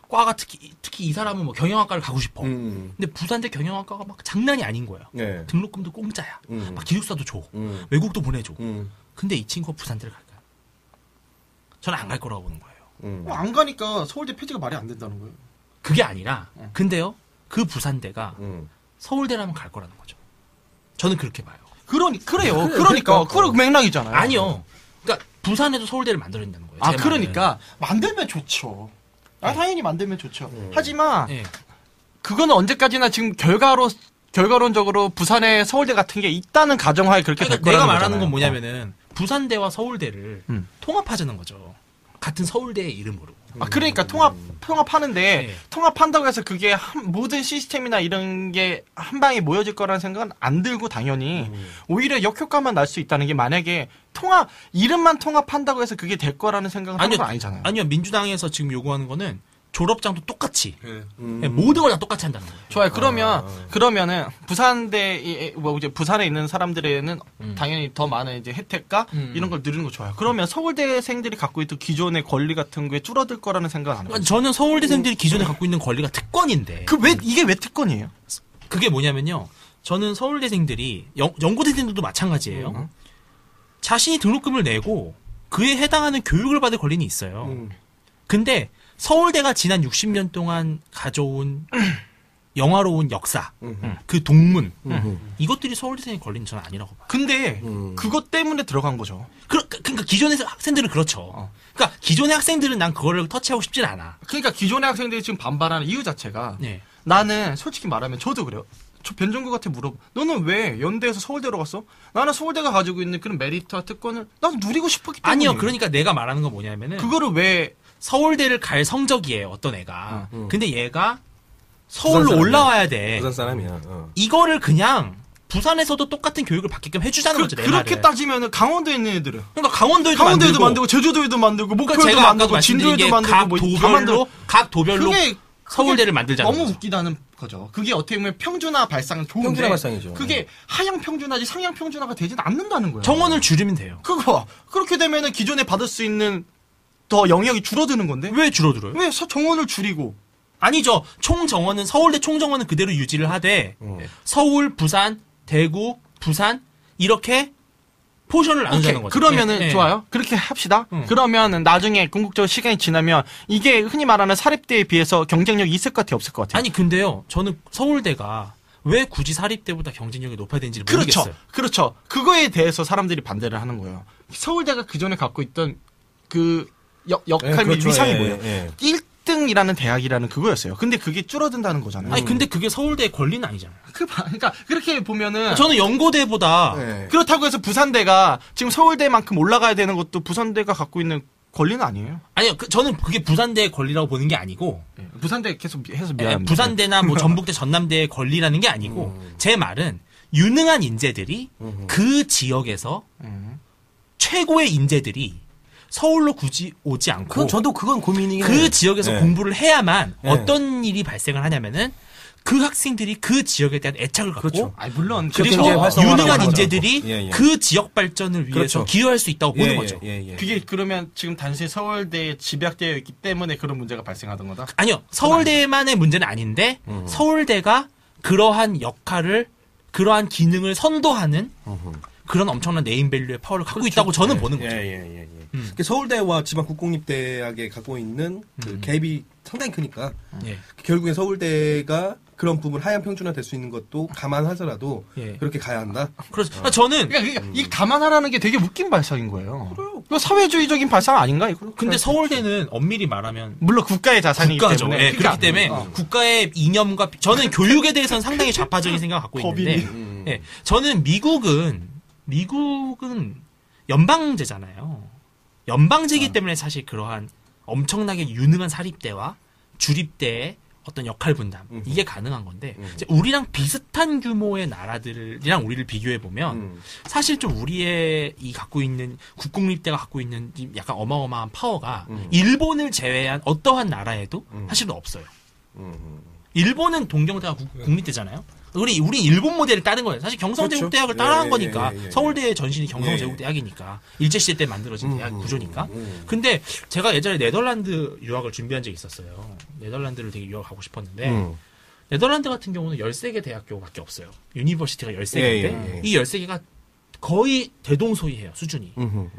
과가 특히 이 사람은 뭐 경영학과를 가고 싶어. 근데 부산대 경영학과가 막 장난이 아닌 거야. 네. 등록금도 공짜야. 막 기숙사도 줘. 외국도 보내줘. 근데 이 친구가 부산대를 갈까요? 저는 안 갈 거라고 보는 거예요. 안 가니까 서울대 폐지가 말이 안 된다는 거예요. 그게 아니라 근데요 그 부산대가 서울대라면 갈 거라는 거죠. 저는 그렇게 봐요. 그래요. 그러니까 그런 맥락이잖아요. 아니요. 그러니까 부산에도 서울대를 만들어낸다는 거예요. 그러니까 만들면 좋죠. 당연히 만들면 좋죠. 하지만 네. 그거는 언제까지나 지금 결과론적으로 부산에 서울대 같은 게 있다는 가정하에 그렇게 될 그러니까 거라는 내가 말하는 거잖아요. 건 뭐냐면은 부산대와 서울대를 통합하자는 거죠. 같은 서울대의 이름으로. 그러니까 통합하는데 네. 통합한다고 해서 그게 모든 시스템이나 이런 게 한 방에 모여질 거라는 생각은 안 들고 당연히 오히려 역효과만 날 수 있다는 게 만약에 이름만 통합한다고 해서 그게 될 거라는 생각은 하는 건 아니잖아요. 아니요. 민주당에서 지금 요구하는 거는 졸업장도 똑같이 모든 걸 다 똑같이 한다는 거예요. 좋아요. 그러면은 부산대 이제 부산에 있는 사람들에는 당연히 더 많은 이제 혜택과 이런 걸 누리는 거 좋아요. 그러면 서울대생들이 갖고 있던 기존의 권리 같은 게 줄어들 거라는 생각은 안 해요. 저는 서울대생들이 기존에 갖고 있는 권리가 특권인데. 이게 왜 특권이에요? 그게 뭐냐면요. 저는 서울대생들이 연고대생들도 마찬가지예요. 자신이 등록금을 내고 그에 해당하는 교육을 받을 권리는 있어요. 근데 서울대가 지난 60년 동안 가져온 영화로운 역사, 그 동문, 이것들이 서울대생의 권리는 저는 아니라고 봐요. 근데 그것 때문에 들어간 거죠. 그러니까 기존의 학생들은 그렇죠. 그러니까 기존의 학생들은 난 그거를 터치하고 싶진 않아. 그러니까 기존의 학생들이 지금 반발하는 이유 자체가 네. 나는 솔직히 말하면 저도 그래요. 저 변종국한테 물어봐. 너는 왜 연대에서 서울대로 갔어? 나는 서울대가 가지고 있는 그런 메리트와 특권을 나도 누리고 싶었기 때문에. 아니요. 그러니까 내가 말하는 건 뭐냐면은 그거를 왜 서울대를 갈 성적이에요. 어떤 애가. 근데 얘가 서울로 올라와야 돼. 부산 사람이야. 이거를 그냥 부산에서도 똑같은 교육을 받게끔 해주자는 거죠. 내 그렇게 말은. 따지면은 강원도에 있는 애들은. 그러니까 강원도에도 만들고 제주도에도 만들고 목표에도 제가 만들고 아까도 진도에도 말씀드린 만들고 각 도별로 그게 서울대를 만들자는 너무 거죠. 웃기다는 거죠. 그게 어떻게 보면 평준화 발상은 좋은데 평준화 발상이죠. 그게 하향 평준화지 상향 평준화가 되진 않는다는 거예요. 정원을 줄이면 돼요. 그렇게 되면은 기존에 받을 수 있는 더 영역이 줄어드는 건데 왜 줄어들어요? 왜 정원을 줄이고 아니죠. 총정원은 서울대 총정원은 그대로 유지를 하되 서울, 부산, 대구, 부산 이렇게 포션을 나누자는 거죠. 그러면은 네. 좋아요. 그렇게 합시다. 그러면 나중에 궁극적으로 시간이 지나면 이게 흔히 말하는 사립대에 비해서 경쟁력이 있을 것 같아요, 없을 것 같아요? 아니 근데요. 저는 서울대가 왜 굳이 사립대보다 경쟁력이 높아야 되는지를 모르겠어요. 그렇죠. 그거에 대해서 사람들이 반대를 하는 거예요. 서울대가 그전에 갖고 있던 그 역할 및 그렇죠. 위상이 예, 뭐예요? 예. 1등이라는 대학이라는 그거였어요. 근데 그게 줄어든다는 거잖아요. 아니 근데 그게 서울대의 권리는 아니잖아요. 그러니까 그렇게 보면은 저는 연고대보다 네. 그렇다고 해서 부산대가 지금 서울대만큼 올라가야 되는 것도 부산대가 갖고 있는 권리는 아니에요. 아니요. 저는 그게 부산대의 권리라고 보는 게 아니고 부산대 계속 해서 예, 미안합니다. 부산대나 뭐 전북대, 전남대의 권리라는 게 아니고 제 말은 유능한 인재들이 그 지역에서 최고의 인재들이 서울로 굳이 오지 않고 그건 저도 그건 고민이긴 그 해요. 지역에서 네. 공부를 해야만 네. 어떤 일이 발생을 하냐면은 그 학생들이 그 지역에 대한 애착을 갖고 그렇죠. 아니 물론 지역 그리고 경제 활성화를 유능한 하는 인재들이 거죠. 예, 예. 그 지역 발전을 위해서 그렇죠. 기여할 수 있다고 보는 거죠. 그게 그러면 지금 단순히 서울대에 집약되어 있기 때문에 그런 문제가 발생하던 거다? 아니요. 서울대만의 문제는 아닌데 서울대가 그러한 역할을 그러한 기능을 선도하는 그런 엄청난 네임밸류의 파워를 갖고 있다고 저는 보는 거죠. 예. 그 서울대와 지방 국공립대학에 갖고 있는 그 갭이 상당히 크니까 예. 결국에 서울대가 그런 부분 하향 평준화 될 수 있는 것도 감안하더라도 예. 그렇게 가야 한다. 그렇죠. 저는 그러니까 이 감안하라는 게 되게 웃긴 발상인 거예요. 이거 사회주의적인 발상 아닌가 이거? 근데 서울대는 엄밀히 말하면 물론 국가의 자산이기 국가죠. 때문에. 예, 그렇기 때문에 국가의 이념과 저는 교육에 대해서는 상당히 좌파적인 생각을 갖고 있는데 예, 저는 미국은 연방제잖아요. 연방제이기 때문에 사실 그러한 엄청나게 유능한 사립대와 주립대의 어떤 역할 분담 이게 가능한 건데 이제 우리랑 비슷한 규모의 나라들이랑 우리를 비교해 보면 사실 좀 우리의 이 갖고 있는 국공립대가 갖고 있는 이 약간 어마어마한 파워가 일본을 제외한 어떠한 나라에도 사실은 없어요. 일본은 동경대가 국립대잖아요. 우리 일본 모델을 따른 거예요. 사실 경성제국대학을 그렇죠. 따라한 예, 거니까 예, 예, 예. 서울대의 전신이 경성제국대학이니까 일제시대 때 만들어진 대학 구조니까. 근데 제가 예전에 네덜란드 유학을 준비한 적이 있었어요. 네덜란드를 되게 유학 가고 싶었는데 네덜란드 같은 경우는 13개 대학교밖에 없어요. 유니버시티가 13개인데 이 13개가 거의 대동소이해요. 수준이.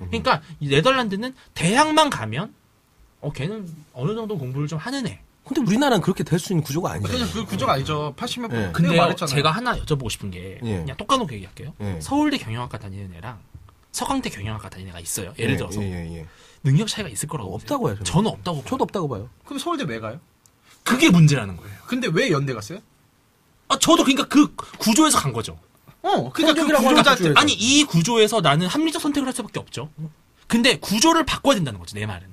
그러니까 이 네덜란드는 대학만 가면 걔는 어느 정도 공부를 좀 하는 애. 근데 우리나라는 그렇게 될 수 있는 구조가 아니잖아요. 그냥 그 구조가 아니죠. 80몇 예. 근데 제가 하나 여쭤보고 싶은 게 예. 그냥 똑같은 얘기할게요. 예. 서울대 경영학과 다니는 애랑 서강대 경영학과 다니는 애가 있어요. 예를 들어서 예. 능력 차이가 있을 거라고 없다고 보세요. 해요, 저는 없다고 봐요. 저도 없다고 봐요. 그럼 서울대 왜 가요? 그게 문제라는 거예요. 근데 왜 연대 갔어요? 저도 그러니까 그 구조에서 간 거죠. 그러니까 그 성적이라고 하는 구조자 구조에서. 아니 이 구조에서 나는 합리적 선택을 할 수밖에 없죠. 근데 구조를 바꿔야 된다는 거죠. 내 말은.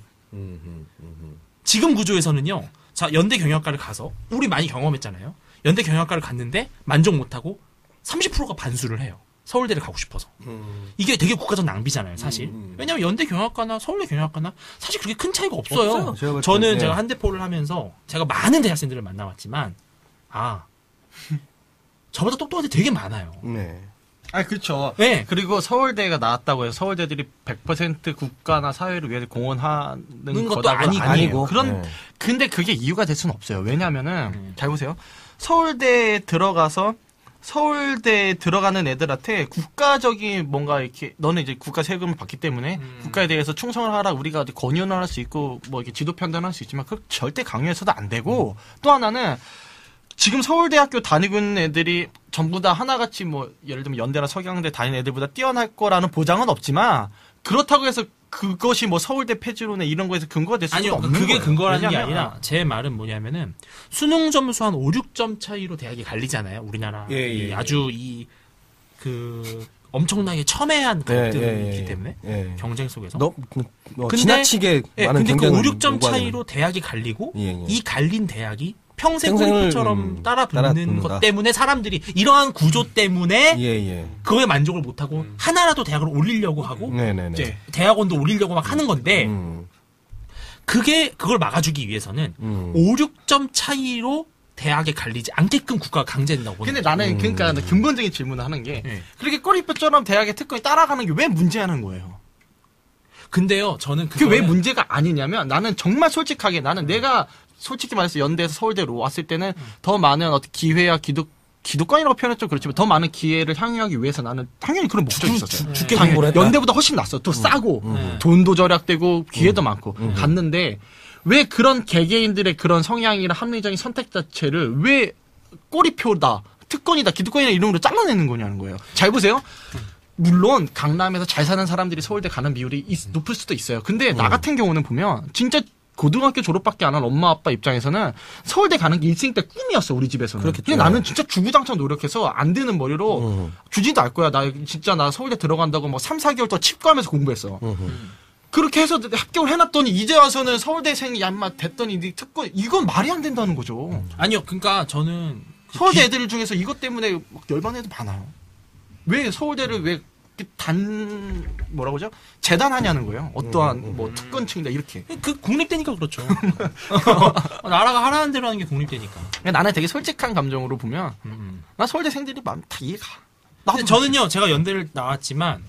지금 구조에서는요. 자 연대 경영학과를 가서 우리 많이 경험했잖아요. 연대 경영학과를 갔는데 만족 못하고 30%가 반수를 해요. 서울대를 가고 싶어서. 이게 되게 국가적 낭비잖아요, 사실. 왜냐면 연대 경영학과나 서울대 경영학과나 사실 그렇게 큰 차이가 없어요. 없어요, 제가 봤을 저는 때. 제가 한대포를 하면서 제가 많은 대학생들을 만나봤지만 저보다 똑똑한 애 되게 많아요. 네. 그렇죠. 네. 그리고 서울대가 나왔다고 해서 서울대들이 100% 국가나 사회를 위해 공헌하는 것도 거다가 아니고. 그런 네. 근데 그게 이유가 될 수는 없어요. 왜냐면은 잘 보세요. 서울대에 들어가서 서울대에 들어가는 애들한테 국가적인 뭔가 이렇게 너는 이제 국가 세금을 받기 때문에 국가에 대해서 충성을 하라 우리가 어디 권유를 할 수 있고 뭐 이렇게 지도 편단할 수 있지만 그 절대 강요해서도 안 되고 또 하나는 지금 서울대학교 다니고 있는 애들이 전부 다 하나같이 뭐 예를 들면 연대나 서경대 다니는 애들보다 뛰어날 거라는 보장은 없지만 그렇다고 해서 그것이 뭐 서울대 폐지론에 이런 거에서 근거가 될 수는 아니요, 없는 그게 거예요. 근거라는 게 왜냐면 아니라 제 말은 뭐냐면은 수능 점수 한 5, 6점 차이로 대학이 갈리잖아요. 우리나라 예. 아주 엄청나게 첨예한 갈등이 있기 때문에 경쟁 속에서. 근데- 지나치게 많은 근데 그 경쟁을 5, 6점 요구하는 차이로 대학이 갈리고 예. 이 갈린 대학이 평생 평생을, 꼬리표처럼 따라붙는 따라붙는다. 것 때문에 사람들이 이러한 구조 때문에 예. 그거에 만족을 못하고 하나라도 대학을 올리려고 하고 네네네. 이제 대학원도 올리려고 막 하는 건데 그걸 막아주기 위해서는 5, 6점 차이로 대학에 갈리지 않게끔 국가가 강제된다고 보는 근데 거죠. 나는 그러니까 근본적인 질문을 하는 게 예. 그렇게 꼬리표처럼 대학의 특권이 따라가는 게 왜 문제하는 거예요? 근데요, 저는 그게 왜 그거는 문제가 아니냐면 나는 정말 솔직하게 나는 내가 솔직히 말해서 연대에서 서울대로 왔을 때는 더 많은 어떤 기회야 기득권이라고 표현은 좀 그렇지만 더 많은 기회를 향유하기 위해서 나는 당연히 그런 목적이 있었어요. 죽게 공부를 했다. 연대보다 훨씬 낫어. 더 싸고 돈도 절약되고 기회도 많고 갔는데 왜 그런 개개인들의 그런 성향이나 합리적인 선택 자체를 왜 꼬리표다, 특권이다, 기득권이다 이름으로 잘라내는 거냐는 거예요. 잘 보세요. 물론 강남에서 잘 사는 사람들이 서울대 가는 비율이 높을 수도 있어요. 근데 나 같은 경우는 보면 진짜 고등학교 졸업밖에 안 한 엄마 아빠 입장에서는 서울대 가는 게 일생 때 꿈이었어 우리 집에서는. 그렇겠죠. 근데 나는 진짜 주구장창 노력해서 안 되는 머리로 주진도 알 거야. 나 진짜 나 서울대 들어간다고 뭐 3, 4개월 동안 칩과하면서 공부했어. 그렇게 해서 합격을 해놨더니 이제 와서는 서울대생이 얌마 됐더니 네 특권 이건 말이 안 된다는 거죠. 아니요, 그러니까 저는 서울대 애들 중에서 이것 때문에 막 열받는 애도 많아요. 왜 서울대를 왜 뭐라고 하죠? 재단하냐는 거예요. 어떠한 뭐 특권층이다 이렇게. 그 국립대니까 그렇죠. 나라가 하라는 대로 하는 게 국립대니까. 나는 되게 솔직한 감정으로 보면 나 서울대생들이 마음 다 이해가. 근데 저는요, 제가 연대를 나왔지만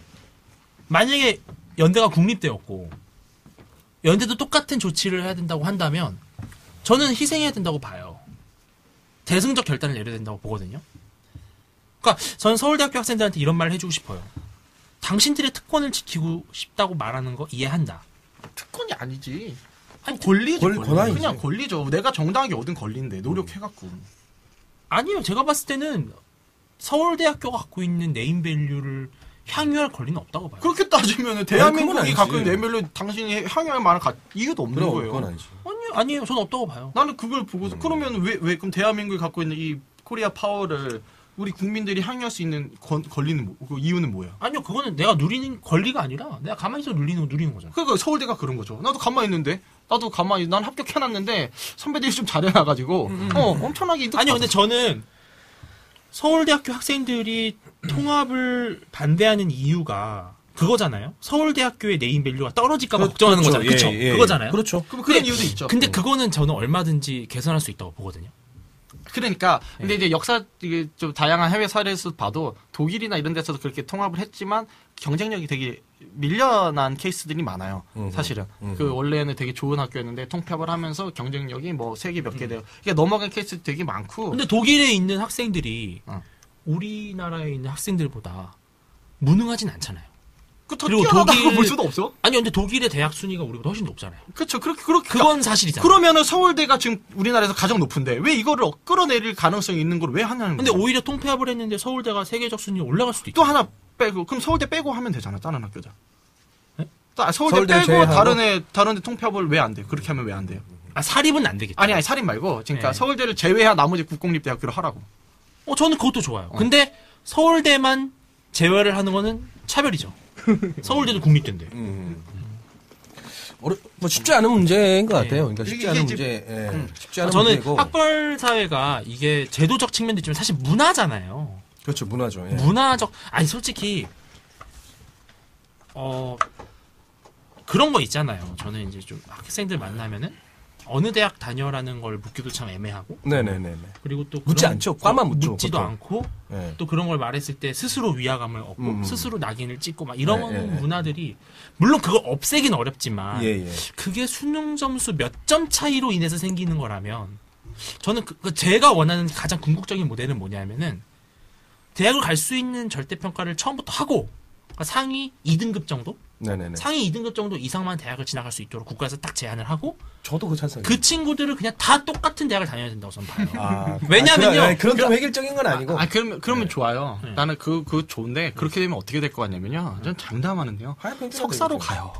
만약에 연대가 국립대였고 연대도 똑같은 조치를 해야 된다고 한다면 저는 희생해야 된다고 봐요. 대승적 결단을 내려야 된다고 보거든요. 그러니까 저는 서울대학교 학생들한테 이런 말을 해주고 싶어요. 당신들의 특권을 지키고 싶다고 말하는 거 이해한다. 특권이 아니지. 아니 권리죠. 권한이지. 그냥 권리죠. 내가 정당하게 얻은 권리인데 노력해갖고. 아니요. 제가 봤을 때는 서울대학교가 갖고 있는 네임밸류를 향유할 권리는 없다고 봐요. 그렇게 따지면 대한민국이 갖고 있는 네임밸류 당신이 향유할 만한 이유도 없는 그럼 거예요. 그건 아니지. 아니에요. 저는 없다고 봐요. 나는 그걸 보고 그러면 왜 그럼 대한민국이 갖고 있는 이 코리아 파워를 우리 국민들이 향유할 수 있는 권리는 그 이유는 뭐야? 아니요. 그거는 내가 누리는 권리가 아니라 내가 가만히 있어 누리는 거잖아. 그러니까 서울대가 그런 거죠. 나도 가만히 있는데 난 합격해놨는데 선배들이 좀 잘해놔가지고 엄청나게 이득 아니요. 근데 저는 서울대학교 학생들이 통합을 반대하는 이유가 그거잖아요. 서울대학교의 네임밸류가 떨어질까봐 걱정하는 거잖아요. 그렇죠? 그거잖아요. 그렇죠. 그런 이유도 있죠. 근데 그거는 저는 얼마든지 개선할 수 있다고 보거든요. 그러니까 근데 이제 역사 이게 좀 다양한 해외 사례에서 봐도 독일이나 이런 데서도 그렇게 통합을 했지만 경쟁력이 되게 밀려난 케이스들이 많아요. 사실은 그 원래는 되게 좋은 학교였는데 통합을 하면서 경쟁력이 뭐 세계 몇 개 돼요. 이게 넘어간 케이스 되게 많고. 근데 독일에 있는 학생들이 우리나라에 있는 학생들보다 무능하진 않잖아요. 그리고 독일 볼 수도 없어? 아니 근데 독일의 대학 순위가 우리보다 훨씬 높잖아요. 그렇죠. 그렇게 그건 사실이잖아요. 그러면은 서울대가 지금 우리나라에서 가장 높은데 왜 이거를 끌어내릴 가능성이 있는 걸 왜 하냐는 근데 거예요. 오히려 통폐합을 했는데 서울대가 세계적 순위에 올라갈 수도 있고. 또 하나 빼고 그럼 서울대 빼고 하면 되잖아. 다른 학교자. 네? 서울대 빼고 제외하고? 다른 데 통폐합을 왜 안 돼? 그렇게 하면 왜 안 돼요? 아 사립은 안 되겠죠. 아니 사립 말고 그러니까 네. 서울대를 제외한 나머지 국공립대학교를 하라고. 저는 그것도 좋아요. 근데 서울대만 제외를 하는 거는 차별이죠. 서울대도 국립대인데. 뭐 쉽지 않은 문제인 것 같아요. 그러니까 이게 쉽지 않은 이제- 문제. 쉽지 않은 저는 문제고. 학벌 사회가 이게 제도적 측면도 있지만 사실 문화잖아요. 그렇죠, 문화죠. 예. 문화적 아니 솔직히 그런 거 있잖아요. 저는 이제 좀 학생들 만나면은 어느 대학 다녀라는 걸 묻기도 참 애매하고. 네네네. 그리고 또 묻지 그런- 않죠. 과만 묻죠, 묻지도 보통. 않고 예. 또 그런 걸 말했을 때 스스로 위화감을 얻고 스스로 낙인을 찍고 막 이런 네, 네, 네. 문화들이 물론 그걸 없애긴 어렵지만 예. 그게 수능 점수 몇 점 차이로 인해서 생기는 거라면 저는 제가 원하는 가장 궁극적인 모델은 뭐냐면은 대학을 갈 수 있는 절대평가를 처음부터 하고 그러니까 상위 2등급 정도? 네네네. 상위 2등급 정도 이상만 대학을 지나갈 수 있도록 국가에서 딱 제한을 하고 저도 그 찬성이에요. 그 친구들을 그냥 다 똑같은 대학을 다녀야 된다고 저는 봐요. 아, 왜냐면요. 그런 좀 획일적인 건 아니고. 그러면 좋아요. 네. 나는 그거 좋은데 그렇게 되면 어떻게 될 것 같냐면요. 전 장담하는데요. 석사로 가요.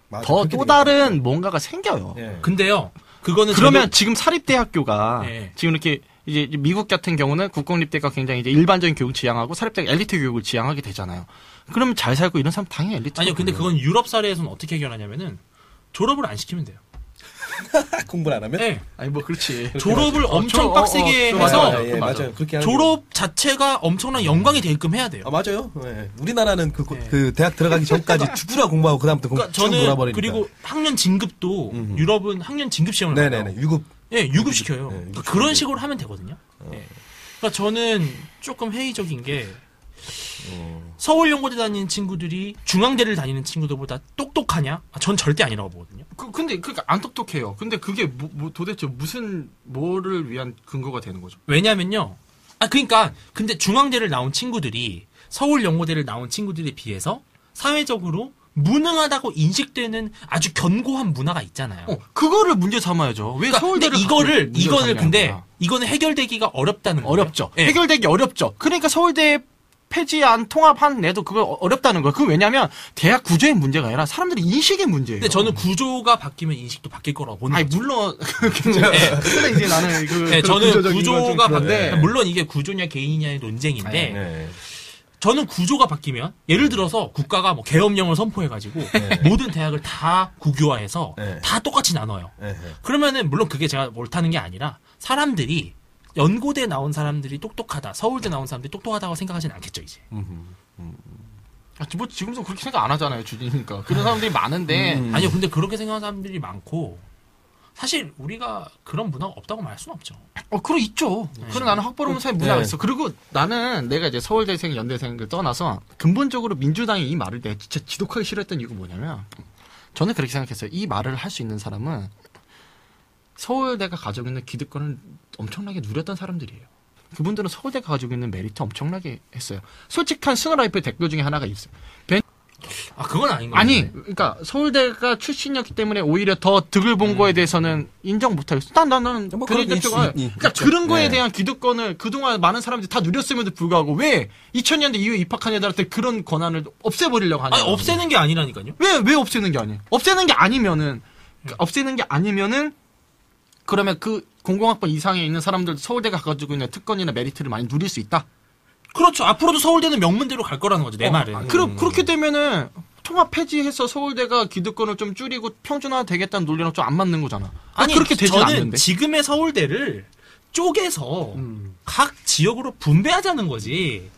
맞아, 더 그렇게 또 되겠죠. 다른 뭔가가 생겨요. 예. 근데요. 그거는 그러면 지금 사립대학교가 네. 지금 이렇게 이제 미국 같은 경우는 국공립대가 굉장히 이제 일반적인 교육을 지향하고 사립대가 엘리트 교육을 지향하게 되잖아요. 그러면 잘 살고 이런 사람 당연히 엘리트. 아니요, 근데 그건 유럽 사례에서는 어떻게 해결하냐면은 졸업을 안 시키면 돼요. 공부를 안 하면? 네. 아니 뭐 그렇지. 졸업을 엄청 빡세게 좀 해서 맞아요. 예, 맞아요. 그렇게 하는 졸업 자체가 엄청난 영광이 되게끔 해야 돼요. 아, 맞아요. 예. 우리나라는 네. 그 대학 들어가기 전까지 죽으라 공부하고 그다음부터 그러니까 쭉 저는 놀아버리니까. 그리고 학년 진급도 유럽은 학년 진급 시험을 네네네. 봐요. 유급. 예, 유급 시켜요. 네, 그러니까 그런 식으로 하면 되거든요. 예. 그러니까 저는 조금 회의적인 게 서울연고대 다니는 친구들이 중앙대를 다니는 친구들보다 똑똑하냐? 전 절대 아니라고 보거든요. 근데 그러니까 안 똑똑해요. 근데 그게 도대체 뭐를 위한 근거가 되는 거죠? 왜냐면요. 그러니까 근데 중앙대를 나온 친구들이 서울연고대를 나온 친구들에 비해서 사회적으로 무능하다고 인식되는 아주 견고한 문화가 있잖아요. 그거를 문제 삼아야죠. 왜 서울대를 이거를 근데 이거는 해결되기가 어렵다는 거예요. 어렵죠. 네. 해결되기 어렵죠. 그러니까 서울대 폐지안 통합한 애도 그거 어렵다는 거예요. 그건 왜냐면 대학 구조의 문제가 아니라 사람들의 인식의 문제예요. 근데 저는 구조가 바뀌면 인식도 바뀔 거라고 보는 아니 거죠. 물론 근데 이제 나는 저는 구조가 바뀌는데 물론 이게 구조냐 개인이냐의 논쟁인데 저는 구조가 바뀌면 예를 들어서 국가가 뭐 계엄령을 선포해가지고 모든 대학을 다 국유화해서 다 똑같이 나눠요. 그러면은 물론 그게 제가 옳다는 게 아니라 사람들이 연고대 나온 사람들이 똑똑하다, 서울대 나온 사람들이 똑똑하다고 생각하지는 않겠죠 이제. 뭐 지금도 그렇게 생각 안 하잖아요, 주진이니까. 그런 사람들이 많은데 아니요, 근데 그렇게 생각하는 사람들이 많고 사실 우리가 그런 문화가 없다고 말할 수는 없죠. 그럼 있죠. 그럼 나는 학벌음사의 문화가 있어. 그리고 나는 내가 이제 서울대생, 연대생을 떠나서 근본적으로 민주당이 이 말을 내가 진짜 지독하게 싫어했던 이유가 뭐냐면 저는 그렇게 생각했어요. 이 말을 할 수 있는 사람은 서울대가 가지고 있는 기득권을 엄청나게 누렸던 사람들이에요. 그분들은 서울대가 가지고 있는 메리트 엄청나게 했어요. 솔직한 스노라이프의 댓글 중에 하나가 있어요. 그건 아닌 거예요. 아니, 그러니까 서울대가 출신이었기 때문에 오히려 더 득을 본 거에 대해서는 인정 못하겠어. 나는 뭐 그런 그런 그러니까 있죠. 그런 거에 대한 기득권을 그동안 많은 사람들이 다 누렸음에도 불구하고 왜 2000년대 이후에 입학한 애들한테 그런 권한을 없애버리려고 하냐? 없애는 게 아니라니까요. 왜 없애는 게 아니에요? 없애는 게 아니면은 그러면 그 공공학번 이상에 있는 사람들 서울대가 가지고 있는 특권이나 메리트를 많이 누릴 수 있다. 그렇죠. 앞으로도 서울대는 명문대로 갈 거라는 거죠. 내 말은. 그렇게 되면은 통합 폐지해서 서울대가 기득권을 좀 줄이고 평준화 되겠다는 논리랑 좀 안 맞는 거잖아. 아니, 그렇게 되지 저는 않는데. 지금의 서울대를 쪼개서 각 지역으로 분배하자는 거지.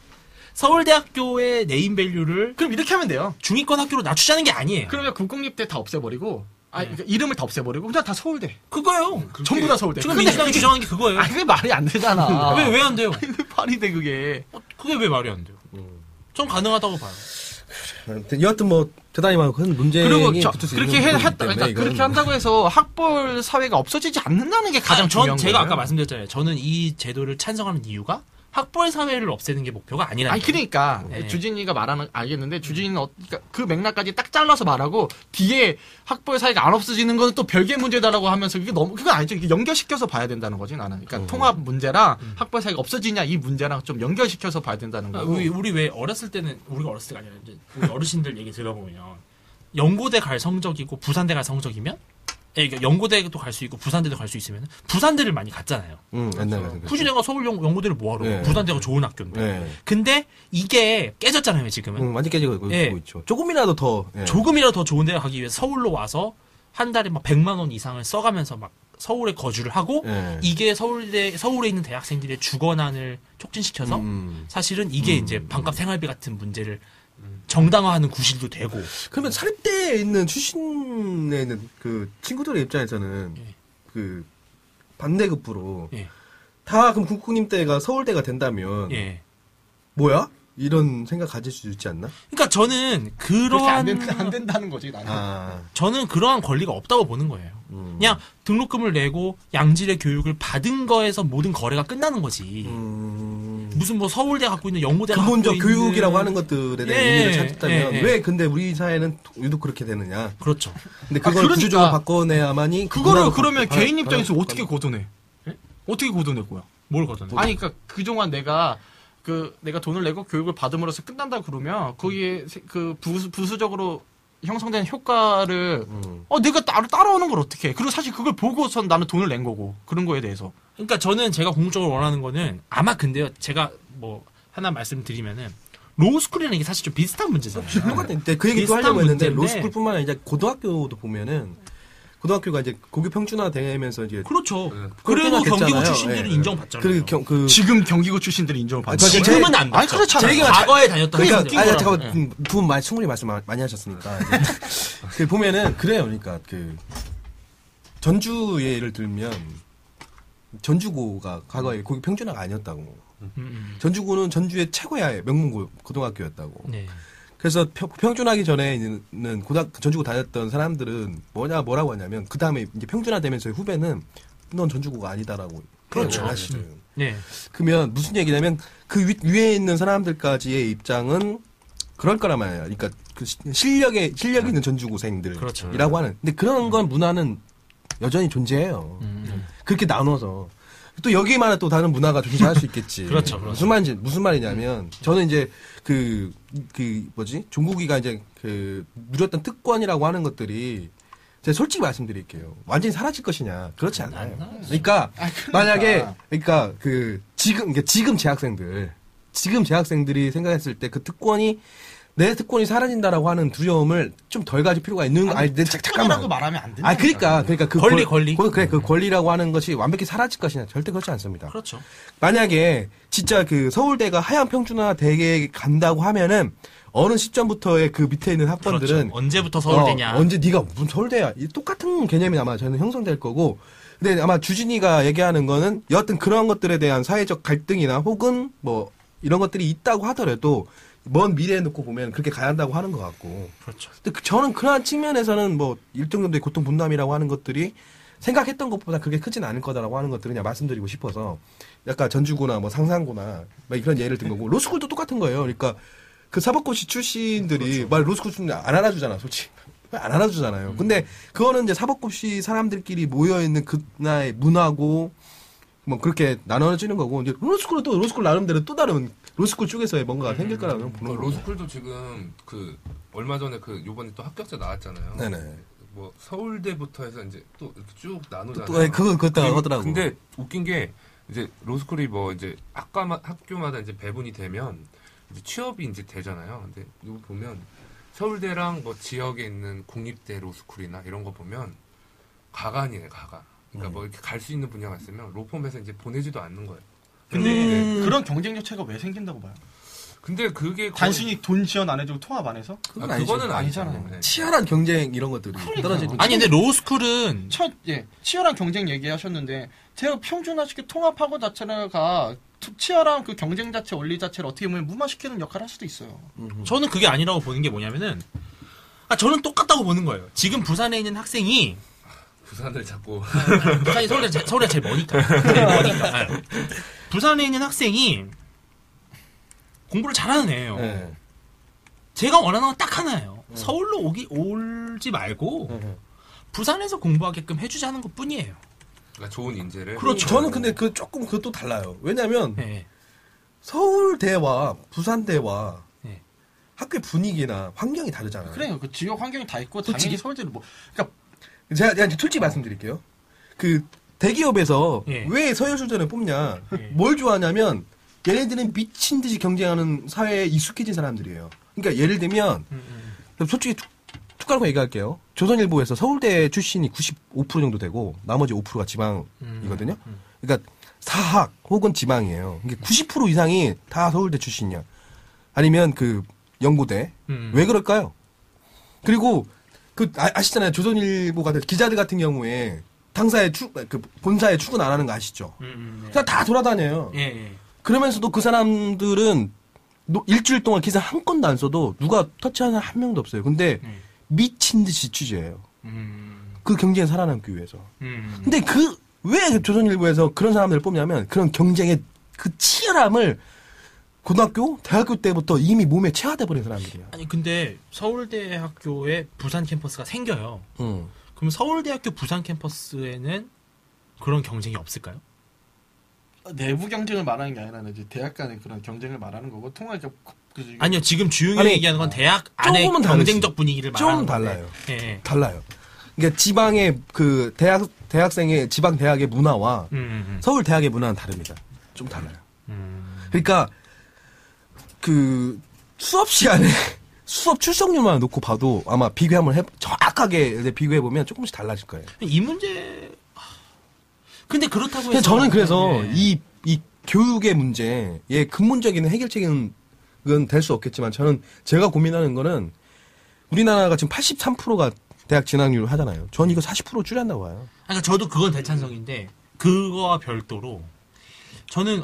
서울대학교의 네임밸류를 그럼 이렇게 하면 돼요. 중위권 학교로 낮추자는 게 아니에요. 그러면 국공립대 다 없애버리고, 그러니까 이름을 다 없애버리고 그냥 다 서울대. 그거예요. 전부 다 서울대. 지금 민주당이 주장하는 게 그거예요. 그게 말이 안 되잖아. 왜 안 돼요? 왜 말이 돼 그게? 그게 왜 말이 안 돼요? 전 가능하다고 봐요. 여하튼 뭐 대단히 많은 큰 문제가 그리고 붙을 수 그렇게 있는 부분이기 때문에 그렇게 이거는 한다고 해서 학벌 사회가 없어지지 않는다는 게 가장 중요한 거예요. 제가 아까 말씀드렸잖아요. 저는 이 제도를 찬성하는 이유가 학벌 사회를 없애는 게 목표가 아니라는 아니 그러니까 네. 주진이가 말하는 알겠는데 주진이는 그러니까 그 맥락까지 딱 잘라서 말하고 뒤에 학벌 사회가 안 없어지는 건 또 별개의 문제다라고 하면서 그건 아니죠. 이게 연결시켜서 봐야 된다는 거지 나는. 그러니까 통합 문제랑 학벌 사회가 없어지냐 이 문제랑 좀 연결시켜서 봐야 된다는 거고. 우리 왜 어렸을 때는 우리가 어렸을 때가 아니라 이제 우리 어르신들 얘기 들어보면 연고대 갈 성적이고 부산대 갈 성적이면 그러니까 연고대도 갈 수 있고 부산대도 갈 수 있으면 부산대를 많이 갔잖아요. 옛날에 굳이 내가 서울 연고대를 뭐하러? 네. 부산대가 좋은 학교인데. 네. 근데 이게 깨졌잖아요 지금은. 완전 깨지고 예. 있죠. 조금이라도 더 조금이라도 더 좋은 데를 가기 위해서 서울로 와서 한 달에 막 100만 원 이상을 써가면서 막 서울에 거주를 하고 이게 서울에 있는 대학생들의 주거난을 촉진시켜서 사실은 이게 이제 반값 생활비 같은 문제를 정당화하는 구실도 되고. 그러면 사립대에 있는 출신에 있는 그 친구들의 입장에서는 그 반대급부로 다 그럼 국공립대가 서울대가 된다면 뭐야? 이런 생각 가질 수 있지 않나? 그러니까 저는 그렇게 안 된다는 거지 나는. 저는 그러한 권리가 없다고 보는 거예요. 그냥 등록금을 내고 양질의 교육을 받은 거에서 모든 거래가 끝나는 거지. 무슨 뭐 서울대 갖고 있는 연고대가 근본적 갖고 있는 교육이라고 하는 것들에 대한 의미를 찾았다면 왜 근데 우리 사회는 유독 그렇게 되느냐? 그렇죠. 근데 그걸 구조적으로 바꿔내야만이 그거를 그러면 개인 입장에서 어떻게 걷어내? 어떻게 걷어낼 거야? 뭘 걷어내? 아니 그러니까 그동안 내가 돈을 내고 교육을 받음으로써 끝난다 그러면 거기에 그 부수적으로 형성된 효과를 내가 따라오는 걸 어떻게 해? 그리고 사실 그걸 보고선 나는 돈을 낸 거고 그런 거에 대해서. 그러니까 저는 제가 궁극적으로 원하는 거는 아마 근데요 제가 뭐 하나 말씀드리면은 로스쿨이랑 이게 사실 좀 비슷한 문제잖아요. 똑같은 그 얘기도 하려고 했는데 로스쿨뿐만 아니라 고등학교도 보면은 고등학교가 이제 고교 평준화 되면서 이제 그렇죠. 그래도 경기고 출신들은 인정받잖아요. 지금 경기고 출신들이 인정을 받죠. 지금은 안 받죠. 아니 그렇잖아요. 과거에 다녔던 그러니까 잠깐만 두 분 충분히 말씀 많이 하셨으니까 그 보면은 그래요. 그러니까 그 전주 예를 들면 전주고가 과거에 고교 평준화가 아니었다고. 전주고는 전주의 최고의 명문 고등학교였다고. 네. 그래서 평준화하기 전에는 전주고 다녔던 사람들은 뭐라고 하냐면 그 다음에 이제 평준화되면서 후배는 넌 전주고가 아니다라고. 그렇죠. 하시죠. 네. 그러면 무슨 얘기냐면 그 위에 있는 사람들까지의 입장은 그럴 거란 말이에요. 그러니까 그 실력이 있는 전주고생들이라고 그렇죠. 하는. 근데 그런 건 문화는 여전히 존재해요. 그렇게 나눠서. 또 여기만은 또 다른 문화가 존재할 수 있겠지. 그렇죠. 무슨 말이냐면, 저는 이제, 종국이가 이제, 누렸던 특권이라고 하는 것들이, 제가 솔직히 말씀드릴게요. 완전히 사라질 것이냐. 그렇지 않아요. 그러니까, 만약에, 지금 재학생들이 생각했을 때 그 특권이, 내 특권이 사라진다라고 하는 두려움을 좀 덜 가질 필요가 있는 거. 특권이라고 말하면 안 된다. 그러니까 그 권리. 그 권리라고 하는 것이 완벽히 사라질 것이냐 절대 그렇지 않습니다. 그렇죠. 만약에 진짜 그 서울대가 하향 평준화 대계에 간다고 하면은 어느 시점부터의 그 밑에 있는 학번들은 그렇죠. 언제부터 서울대냐? 언제 네가 무슨 서울대야? 이 똑같은 개념이 아마 저는 형성될 거고. 근데 아마 주진이가 얘기하는 거는 여하튼 그런 것들에 대한 사회적 갈등이나 혹은 뭐 이런 것들이 있다고 하더라도 먼 미래에 놓고 보면 그렇게 가야 한다고 하는 것 같고. 그렇죠. 근데 저는 그러한 측면에서는 뭐 일정 정도의 고통 분담이라고 하는 것들이 생각했던 것보다 그렇게 크진 않을 거다라고 하는 것들을 그냥 말씀드리고 싶어서 약간 전주고나 뭐 상산고나 막 이런 예를 든 거고 로스쿨도 똑같은 거예요. 그러니까 그 사법고시 출신들이 말 로스쿨 출신 안 알아주잖아, 솔직히. 안 알아주잖아요. 근데 그거는 이제 사법고시 사람들끼리 모여있는 그나의 문화고 뭐 그렇게 나눠지는 거고 이제 로스쿨은 또 로스쿨 나름대로 또 다른 로스쿨 쪽에서의 뭔가 생길 거라고 보는 거고. 로스쿨도 지금 얼마 전에 요번에 또 합격자 나왔잖아요. 네네. 뭐 서울대부터 해서 이제 또 이렇게 쭉 나누잖아요. 또 그것도 하더라고. 근데 웃긴 게 이제 로스쿨이 뭐 이제 학교마다 이제 배분이 되면 이제 취업이 이제 되잖아요. 근데 이거 보면 서울대랑 뭐 지역에 있는 국립대 로스쿨이나 이런 거 보면 가관이에요, 가관. 그러니까 뭐 이렇게 갈 수 있는 분야가 있으면 로펌에서 이제 보내지도 않는 거예요. 근데 그런 경쟁 자체가 왜 생긴다고 봐요? 근데 그게 단순히 돈 지원 안 해주고 통합 안 해서? 그거는 아니잖아요. 네. 치열한 경쟁 이런 것들이 떨어지는. 아니 근데 로스쿨은 치열한 경쟁 얘기하셨는데 제가 평준화시켜 통합하고 자체가 치열한 그 경쟁 자체 원리 자체를 어떻게 보면 무마시키는 역할을 할 수도 있어요. 저는 그게 아니라고 보는 게 뭐냐면은 저는 똑같다고 보는 거예요. 지금 부산에 있는 학생이 부산을 자꾸 부산이 서울에 제일 머니까. 부산에 있는 학생이 공부를 잘하는 애예요. 네. 제가 원하는 건 딱 하나예요. 서울로 올지 말고 부산에서 공부하게끔 해주자는 것 뿐이에요. 그러니까 좋은 인재를. 그렇죠. 저는 근데 조금 그것도 달라요. 왜냐면 네. 서울대와 부산대와 네. 학교의 분위기나 환경이 다르잖아요. 그래요. 그 지역 환경이 다 있고 당연히 서울대는 그러니까 제가 이제 솔직히 말씀드릴게요. 그 대기업에서 왜 서울수전을 뽑냐? 뭘 좋아하냐면 얘네들은 미친 듯이 경쟁하는 사회에 익숙해진 사람들이에요. 그러니까 예를 들면 솔직히 툭 까놓고 얘기할게요. 조선일보에서 서울대 출신이 95% 정도 되고 나머지 5%가 지방이거든요. 그러니까 사학 혹은 지방이에요. 그러니까 90% 이상이 다 서울대 출신이야. 아니면 그 연고대. 왜 그럴까요? 그리고 아시잖아요. 조선일보 같은 기자들 같은 경우에 당사에 본사에 출근 안 하는 거 아시죠? 그냥 다 돌아다녀요. 그러면서도 그 사람들은 일주일 동안 기사 한 건도 안 써도 누가 터치하는 한 명도 없어요. 근데 미친 듯이 취재해요. 그 경쟁에 살아남기 위해서. 근데 왜 조선일보에서 그런 사람들을 뽑냐면 그런 경쟁의 그 치열함을 고등학교, 대학교 때부터 이미 몸에 체화돼 버린 사람들이야. 아니 근데 서울대학교에 부산 캠퍼스가 생겨요. 그럼 서울대학교 부산 캠퍼스에는 그런 경쟁이 없을까요? 내부 경쟁을 말하는 게 아니라 이제 대학 간의 그런 경쟁을 말하는 거고 아니요 지금 주용이 얘기하는 건 대학 안의 경쟁적 분위기를 말하는 좀 달라요. 네. 달라요. 그러니까 지방의 그 대학생의 지방 대학의 문화와 서울 대학의 문화는 다릅니다. 좀 달라요. 그러니까 그 수업 시간에 수업 출석률만 놓고 봐도 아마 정확하게 비교해 보면 조금씩 달라질 거예요. 이 문제. 근데 그렇다고 해서 저는 그래서 이 교육의 문제의 근본적인 해결책은 될 수 없겠지만 저는 제가 고민하는 거는 우리나라가 지금 83%가 대학 진학률을 하잖아요. 전 이거 40% 줄여야 한다고 봐요. 그러니까 저도 그건 대찬성인데 그거와 별도로 저는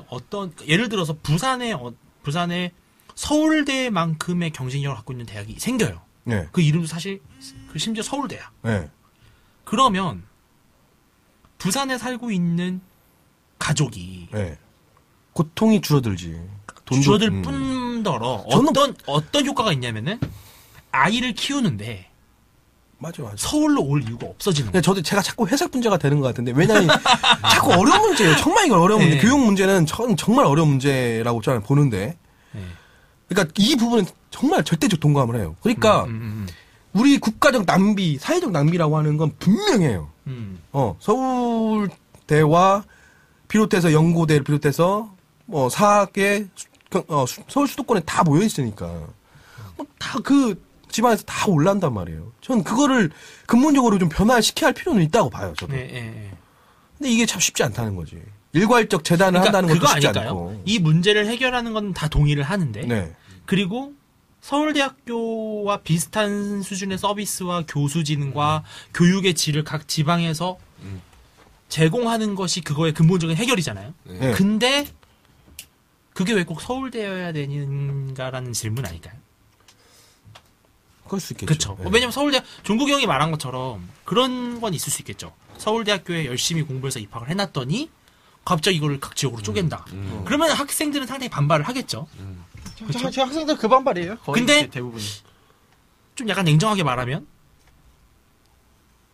예를 들어서 부산에 서울대만큼의 경쟁력을 갖고 있는 대학이 생겨요. 네. 그 이름도 사실 심지어 서울대야. 네. 그러면 부산에 살고 있는 가족이 네. 고통이 줄어들지. 줄어들 뿐더러 어떤 효과가 있냐면은 아이를 키우는데 맞아. 서울로 올 이유가 없어지는 거예요. 제가 자꾸 해석 문제가 되는 것 같은데 왜냐면 자꾸 어려운 문제예요. 정말 이건 어려운 문제. 교육 문제는 정말 어려운 문제라고 저는 보는데. 그러니까 이 부분은 정말 절대적 동감을 해요. 그러니까 우리 국가적 낭비, 사회적 낭비라고 하는 건 분명해요. 서울대와 비롯해서 연고대를 비롯해서 사학의 서울 수도권에 다 모여 있으니까 다 그 지방에서 다 올라온단 말이에요. 전 그거를 근본적으로 좀 변화시켜야 할 필요는 있다고 봐요. 저도. 근데 이게 참 쉽지 않다는 거지. 일괄적 재단을 한다는 것도 쉽지 않고. 이 문제를 해결하는 건 다 동의를 하는데 네. 그리고 서울대학교와 비슷한 수준의 서비스와 교수진과 교육의 질을 각 지방에서 제공하는 것이 그거의 근본적인 해결이잖아요. 네. 근데 그게 왜 꼭 서울대여야 되는가라는 질문 아닐까요? 그럴 수 있겠죠. 그렇죠. 네. 왜냐면 서울대 종국이 형이 말한 것처럼 그런 건 있을 수 있겠죠. 서울대학교에 열심히 공부해서 입학을 해놨더니 갑자기 이거를 각 지역으로 쪼갠다. 그러면 학생들은 상당히 반발을 하겠죠. 제 학생들 그 반발이에요. 거의 근데 대부분이. 좀 약간 냉정하게 말하면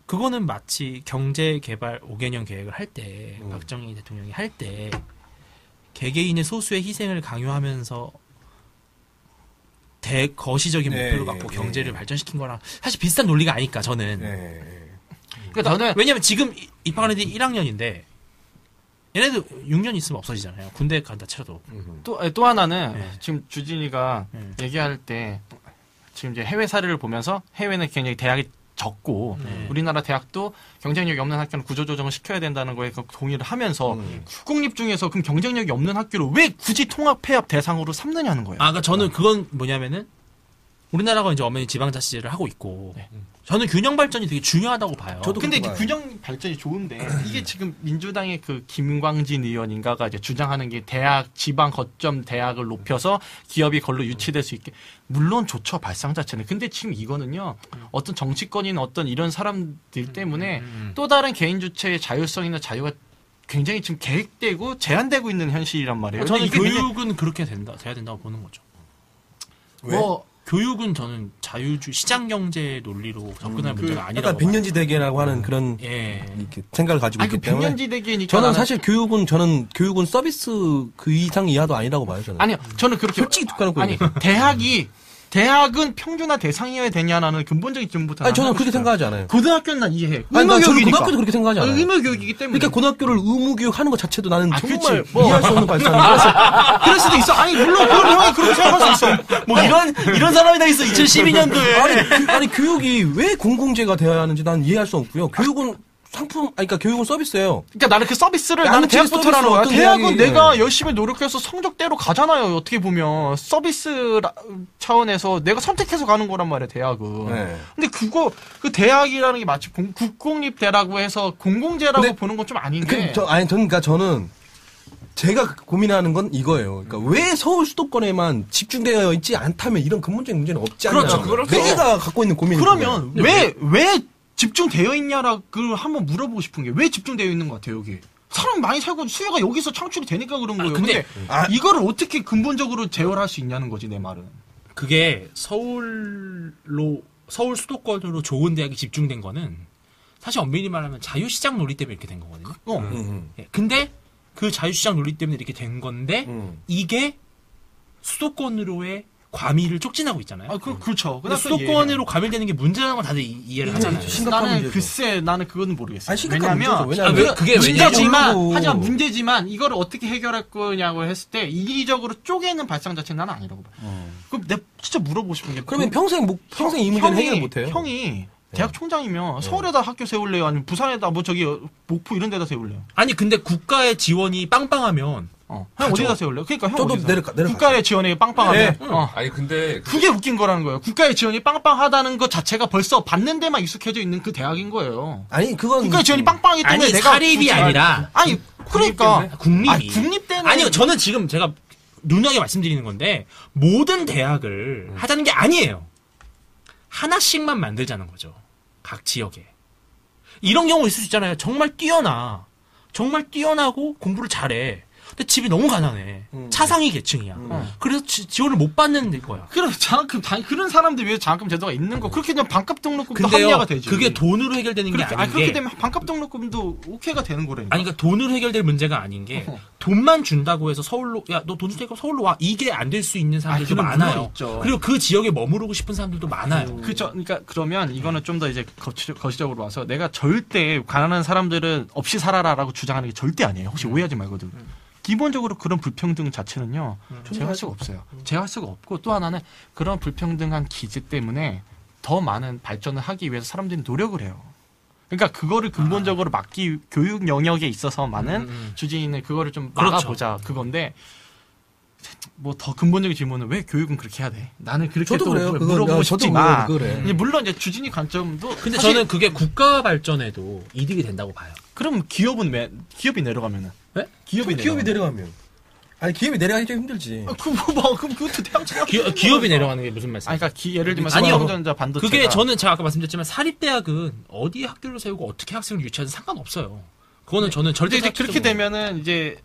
그거는 마치 경제개발 5개년 계획을 할 때 박정희 대통령이 할 때 개개인의 소수의 희생을 강요하면서 거시적인 목표를 갖고 경제를 발전시킨 거랑 사실 비슷한 논리가 아닐까 저는. 그러니까 저는 왜냐면 지금 입학하는 애들이 1학년인데 얘네들 6년 있으면 없어지잖아요. 군대 간다 쳐도. 또 하나는 지금 주진이가 얘기할 때 지금 이제 해외 사례를 보면서 해외는 굉장히 대학이 적고 우리나라 대학도 경쟁력이 없는 학교는 구조조정을 시켜야 된다는 거에 동의를 하면서 국공립 중에서 그럼 경쟁력이 없는 학교를 왜 굳이 통합폐합 대상으로 삼느냐는 거예요. 그러니까 저는 그건 뭐냐면은 우리나라가 이제 엄연히 지방자치제를 하고 있고 저는 균형 발전이 되게 중요하다고 봐요. 저도 근데 이게 균형 발전이 좋은데 이게 지금 민주당의 그 김광진 의원인가가 이제 주장하는 게 대학 지방 거점 대학을 높여서 기업이 걸로 유치될 수 있게 물론 좋죠 발상 자체는. 근데 지금 이거는요 어떤 정치권이나 어떤 이런 사람들 때문에 또 다른 개인 주체의 자율성이나 자유가 굉장히 지금 계획되고 제한되고 있는 현실이란 말이에요. 저는 이게 교육은 그렇게 돼야 된다고 보는 거죠. 왜? 교육은 저는 자유주의 시장경제 논리로 접근할 문제가 아니라고. 약간 백년지대계라고 하는 그런 이렇게 생각을 가지고 있기 때문에. 백년지대계니까. 저는 사실 교육은 서비스 그 이상 이하도 아니라고 봐요. 저는. 아니요, 저는 그렇게 솔직히 툭하놓고 아니 대학은 평준화 대상이어야 되냐라는 근본적인 질문부터. 아니 저는 그렇게 생각하지 않아요. 고등학교는 난 이해해. 저는 고등학교도 그렇게 생각하지 않아요. 의무교육이기 때문에. 그러니까 고등학교를 의무교육하는 것 자체도 나는 정말 그치. 이해할 수 없는 발상이라서. 그럴 수도 있어. 아니 물론 그건 형이 그렇게 생각할 수 있어. 뭐 이런 사람이 다 있어. 2012년도에. 아니 교육이 왜 공공재가 되어야 하는지 난 이해할 수 없고요. 교육은 그러니까 교육은 서비스예요. 그러니까 나는 그 서비스를 나는 나는 대학부터 하는 거야. 대학은 대학이, 내가 열심히 노력해서 성적대로 가잖아요. 어떻게 보면 서비스 차원에서 내가 선택해서 가는 거란 말이야. 대학은. 네. 근데 그 대학이라는 게 마치 국공립대라고 해서 공공재라고 보는 건 좀 아닌데. 그러니까 저는 제가 고민하는 건 이거예요. 그러니까 왜 서울 수도권에만 집중되어 있지 않다면 이런 근본적인 문제는 없지 않냐. 그렇죠. 내가 갖고 있는 고민이. 그러면 왜 집중되어 있냐라고 한번 물어보고 싶은 게 왜 집중되어 있는 것 같아요, 여기. 사람 많이 살고 수요가 여기서 창출이 되니까 그런 거예요. 근데 이거를 어떻게 근본적으로 제어할 수 있냐는 거지, 내 말은. 그게 서울 수도권으로 좋은 대학이 집중된 거는 사실 엄밀히 말하면 자유시장 논리 때문에 이렇게 된 거거든요. 근데 그 자유시장 논리 때문에 이렇게 된 건데 이게 수도권으로의 과밀을 촉진하고 있잖아요. 그렇죠. 근데 수도권으로 과밀되는 게 문제라는 건 다들 이해를 하잖아요. 나는 그거는 모르겠어요. 왜냐면 그게 하지만 문제지만 이거를 어떻게 해결할 거냐고 했을 때 이리적으로 쪼개는 발상 자체는 나는 아니라고 봐요. 그럼 내가 진짜 물어보고 싶은 게 그러면 평생 이 문제는 해결 못 해요. 형이 대학 총장이면 서울에다 학교 세울래요? 아니면 부산에다 뭐 저기 목포 이런 데다 세울래요? 아니 근데 국가의 지원이 빵빵하면 형 어디다 세울래요? 그러니까 형 저도 어디서? 내려가. 국가의 지원이 빵빵하면 아니 근데 그게 웃긴 거라는 거예요. 국가의 지원이 빵빵하다는 것 자체가 벌써 받는 데만 익숙해져 있는 그 대학인 거예요. 아니 그건 국가의 지원이 빵빵하기 때문에 아니 내가 사립이 굳이- 아니라 아니 그러니까 국립이 아니, 국립대는 아니요 저는 지금 제가 누누하게 말씀드리는 건데 모든 대학을 하자는 게 아니에요. 하나씩만 만들자는 거죠. 각 지역에. 이런 경우 있을 수 있잖아요. 정말 뛰어나고 공부를 잘해. 근데 집이 너무 가난해. 차상위 계층이야. 그래서 지원을 못 받는 거야. 그럼 장학금 그런 사람들 위해 장학금 제도가 있는 거. 그렇게 되면 반값 등록금도 근데요, 합리화가 되지. 그게 돈으로 해결되는 게 아닌 그렇게 게 되면 반값 등록금도 오케이가 되는 거라니까. 아니, 그러니까 돈으로 해결될 문제가 아닌 게 돈만 준다고 해서 서울로 야 너 돈 줄 테니까 서울로 와 이게 안 될 수 있는 사람들도 그건 많아요. 물론 있죠. 그리고 그 지역에 머무르고 싶은 사람들도 많아요. 그렇죠. 그러니까 그러면 이거는 좀 더 이제 거시적으로 와서 내가 절대 가난한 사람들은 없이 살아라라고 주장하는 게 절대 아니에요. 혹시 오해하지 말거든. 기본적으로 그런 불평등 자체는요. 제어할 수가 없어요. 제어할 수가 없고 또 하나는 그런 불평등한 기제 때문에 더 많은 발전을 하기 위해서 사람들이 노력을 해요. 그러니까 그거를 근본적으로 막기 교육 영역에 있어서만은 주진이는 그거를 좀 막아보자 그건데 뭐 더 근본적인 질문은 왜 교육은 그렇게 해야 돼? 나는 그렇게 저도 또 그래요. 물어보고 싶지만 그래. 이제 물론 이제 주진이 관점도 근데 사실 저는 그게 국가 발전에도 이득이 된다고 봐요. 그럼 기업이 내려가면은 네? 기업이 내려가면 아니 기업이 내려가기 좀 힘들지. 그럼 그것도 대학생 기업이 내려가는 게 무슨 말씀이에요? 아니 그러니까 예를 들면 아니요. 삼성전자 반도체가 그게 저는 제가 아까 말씀드렸지만 사립대학은 어디 학교를 세우고 어떻게 학생을 유치하든 상관없어요. 그거는 저는 절대 이제 그렇게 사실적으로- 되면은 이제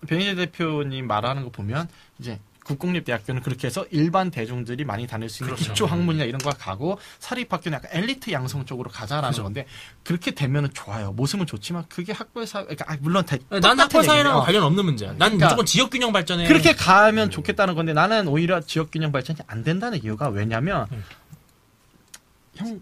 변희재 대표님 말하는 거 보면 이제 국공립대학교는 그렇게 해서 일반 대중들이 많이 다닐 수 있는 기초 학문이나 이런 거 가고 사립학교는 약간 엘리트 양성 쪽으로 가자라는 건데 그렇게 되면은 좋아요. 모습은 좋지만 그게 학벌 사회 그러니까 물론 난 학벌 사회랑 얘기예요. 관련 없는 문제야. 난 그러니까 무조건 지역 균형 발전에 그렇게 가면 좋겠다는 건데 나는 오히려 지역 균형 발전이 안 된다는 이유가 왜냐면 형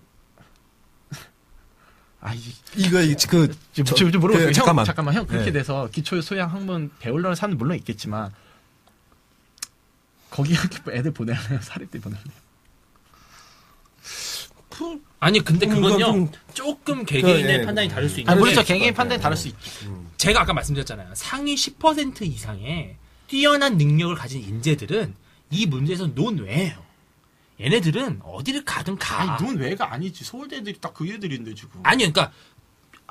이거 지금 물어보세요. 잠깐만. 형 그렇게 네. 돼서 기초 소양 학문 배우려는 사람은 물론 있겠지만 거기 학교 애들 보내려면 사립대 보내려면 아니 근데 그건요 좀- 조금 개개인의 예. 판단이 다를 수 아, 있는데 물론 개개인 판단이 다를 수 있지. 제가 아까 말씀드렸잖아요. 상위 10% 이상의 뛰어난 능력을 가진 인재들은 이 문제에서 논외예요. 얘네들은 어디를 가든 가. 아니, 논 외가 아니지. 서울대 애들이 딱 그 애들인데 지금. 아니 그러니까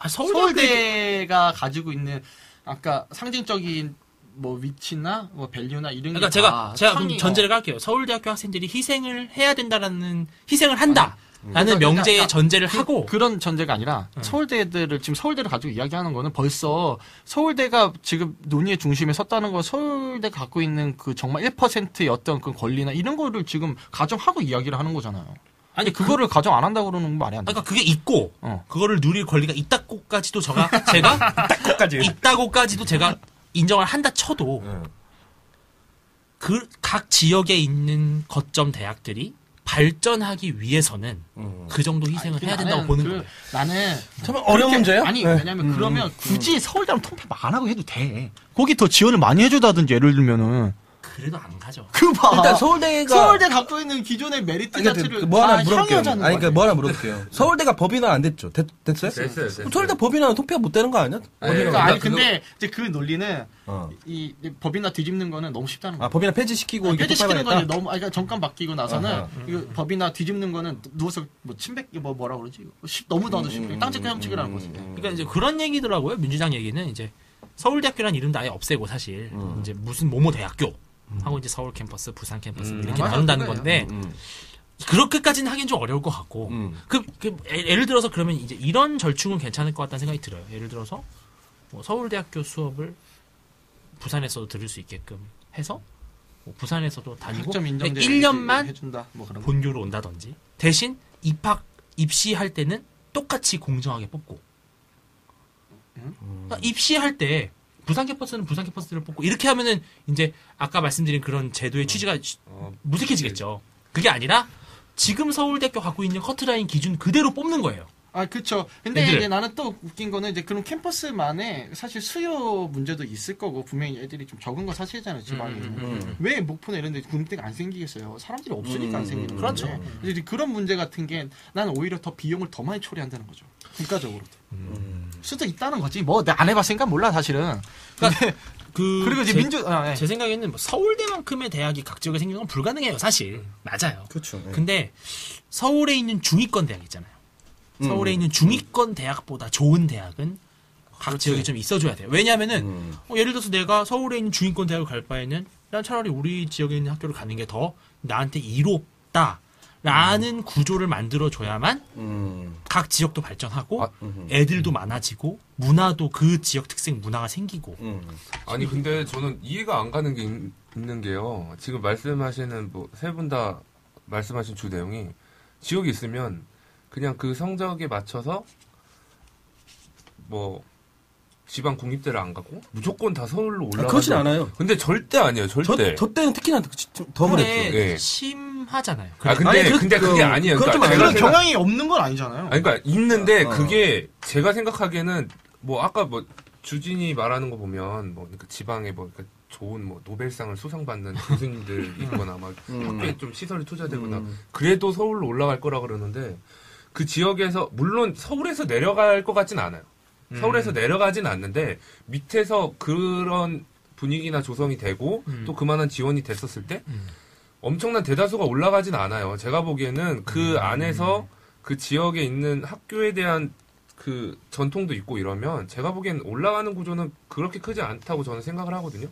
서울대가 가지고 있는 아까 상징적인 뭐 위치나 뭐 밸류나 이런 그러니까 게 제가 그럼 상위- 전제를 깔게요. 서울대학교 학생들이 희생을 해야 된다라는 희생을 한다라는 그러니까 명제의 전제를 하고 그런 전제가 아니라 서울대 애들을 지금 서울대를 가지고 이야기하는 거는 벌써 서울대가 지금 논의의 중심에 섰다는 거 서울대가 갖고 있는 그 정말 1%의 어떤 그 권리나 이런 거를 지금 가정하고 이야기를 하는 거잖아요. 아니 그거를 가정 안 한다고 그러는 건 말이 안 돼. 그러니까 그게 있고 그거를 누릴 권리가 있다고까지도 제가 있다고까지도 제가 인정을 한다 쳐도 그 각 지역에 있는 거점 대학들이 발전하기 위해서는 그 정도 희생을 해야 된다고 보는 거예요. 나는 참 어려운 문제예요? 아니 네. 왜냐면 그러면 굳이 서울대랑 통폐 안 하고 해도 돼. 거기 더 지원을 많이 해주다든지 예를 들면은 그래도 안 가죠. 그 봐. 일단 서울대가 서울대 갖고 있는 기존의 메리트 자체를 뭐 하나 다 물어볼게요. 향유하자는 아니 거야. 그러니까 뭐 하나 물어볼게요. 서울대가 법인화 안 됐죠? 됐어요? 됐어요. 그럼 서울대 법인화는 통폐가 못 되는 거 아니야? 그러니까 아니 그거- 근데 이제 그 논리는 어. 이 법이나 뒤집는 거는 너무 쉽다는 거야. 아 법인화 폐지시키고 이게 폐지시키는 통폐가 거는 됐다? 너무 그러니까 정권 바뀌고 나서는 아하. 이거 법이나 뒤집는 거는 누워서 뭐 침뱉 뭐라 그러지? 너무 나도 쉽게 땅짓기 형식이라는 거지. 그러니까 이제 그런 얘기더라고요. 민주당 얘기는 이제 서울대학교라는 이름도 아예 없애고 사실 이제 무슨 모모 대학교 하고 이제 서울 캠퍼스, 부산 캠퍼스 이렇게 맞아, 나눈다는 그거예요. 건데 그렇게까지는 하긴 좀 어려울 것 같고 예를 들어서 그러면 이제 이런 절충은 괜찮을 것 같다는 생각이 들어요. 예를 들어서 뭐 서울대학교 수업을 부산에서도 들을 수 있게끔 해서 뭐 부산에서도 다니고 학점 인정제 1년만 해준다 뭐 그런 거. 본교로 온다든지 대신 입시할 때는 똑같이 공정하게 뽑고 그러니까 입시할 때 부산 캠퍼스는 부산 캠퍼스를 뽑고 이렇게 하면은 이제 아까 말씀드린 그런 제도의 취지가 무색해지겠죠. 그게 아니라 지금 서울대학교 갖고 있는 커트라인 기준 그대로 뽑는 거예요. 아, 그쵸. 근데 애들. 이제 나는 또 웃긴 거는 이제 그런 캠퍼스만에 사실 수요 문제도 있을 거고, 분명히 애들이 좀 적은 건 사실이잖아요, 지방에. 왜 목포나 이런 데 군대가 안 생기겠어요? 사람들이 없으니까 안 생기는 거죠. 그렇죠. 이제 그런 문제 같은 게 나는 오히려 더 비용을 더 많이 초래한다는 거죠. 국가적으로도. 수도 있다는 거지. 뭐, 내가 안 해봤으니까 몰라, 사실은. 근데 그리고 이제 예. 제 생각에는 뭐 서울대만큼의 대학이 각 지역에 생기는 건 불가능해요, 사실. 맞아요. 그렇죠. 네. 근데 서울에 있는 중위권 대학 있잖아요. 서울에 있는 중위권 대학보다 좋은 대학은 각 지역에 좀 있어줘야 돼요. 왜냐하면은 예를 들어서 내가 서울에 있는 중위권 대학을 갈 바에는 난 차라리 우리 지역에 있는 학교를 가는 게 더 나한테 이롭다라는 구조를 만들어줘야만 각 지역도 발전하고 애들도 많아지고 문화도 그 지역 특색 문화가 생기고. 아니 근데 저는 이해가 안 가는 게 있는 게요. 지금 말씀하시는 뭐 세 분 다 말씀하신 주 내용이 지역이 있으면 그냥 그 성적에 맞춰서 뭐 지방 국립대를 안 가고 무조건 다 서울로 올라가고. 그렇진 않아요. 근데 절대 아니에요. 절대. 저 때는 특히나 더 그랬죠. 예. 심하잖아요. 아 근데 그게 아니에요. 그건 그러니까 좀 그런 경향이 없는 건 아니잖아요. 아니, 그러니까 있는데 그게 제가 생각하기에는 뭐 아까 뭐 주진이 말하는 거 보면 뭐 그러니까 지방에 뭐 그러니까 좋은 뭐 노벨상을 수상받는 교수님들 있거나 막 학교에 좀 시설이 투자되거나 그래도 서울로 올라갈 거라 그러는데 그 지역에서 물론 서울에서 내려갈 것 같진 않아요. 서울에서 내려가진 않는데 밑에서 그런 분위기나 조성이 되고 또 그만한 지원이 됐었을 때 엄청난 대다수가 올라가진 않아요. 제가 보기에는 그 안에서 그 지역에 있는 학교에 대한 그 전통도 있고 이러면 제가 보기엔 올라가는 구조는 그렇게 크지 않다고 저는 생각을 하거든요.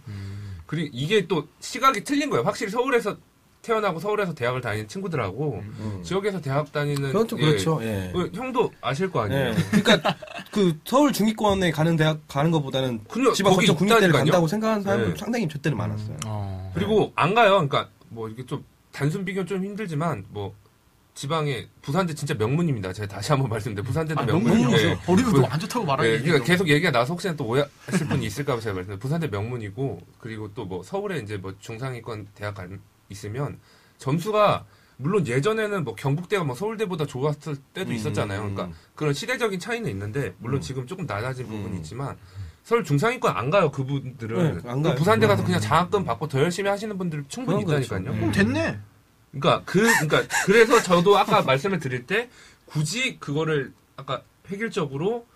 그리고 이게 또 시각이 틀린 거예요. 확실히 서울에서 태어나고 서울에서 대학을 다니는 친구들하고 지역에서 대학 다니는 그건 좀 그렇죠. 예. 형도 아실 거 아니에요. 예. 그러니까 그 서울 중위권에 가는 대학 가는 것보다는 그냥 지방 거기 거점 국립대를 있다니까요. 간다고 생각하는 사람들 네. 상당히 저 때는 많았어요. 그리고 안 가요. 그러니까 뭐 이게 좀 단순 비교는 좀 힘들지만 뭐 지방에 부산대 진짜 명문입니다. 제가 다시 한번 말씀드려요. 부산대도 명문이고. 명문이죠. 우리도 안 좋다고 말하는 네, 그러니까 계속 얘기가 나와서 혹시나 또 오해하실 분이 있을까봐 제가 말씀드려요. 부산대 명문이고 그리고 또 뭐 서울에 이제 뭐 중상위권 대학 있으면 점수가 물론 예전에는 뭐 경북대가 뭐 서울대보다 좋았을 때도 있었잖아요. 그러니까 그런 시대적인 차이는 있는데 물론 지금 조금 낮아진 부분이 있지만 서울 중상위권 안 가요. 그분들은. 네, 안 가요. 부산대 가서 그냥 장학금 받고 더 열심히 하시는 분들 충분히 그건 있다니까요. 그럼 됐네. 그러니까 그래서 저도 아까 말씀을 드릴 때 굳이 그거를 아까 획일적으로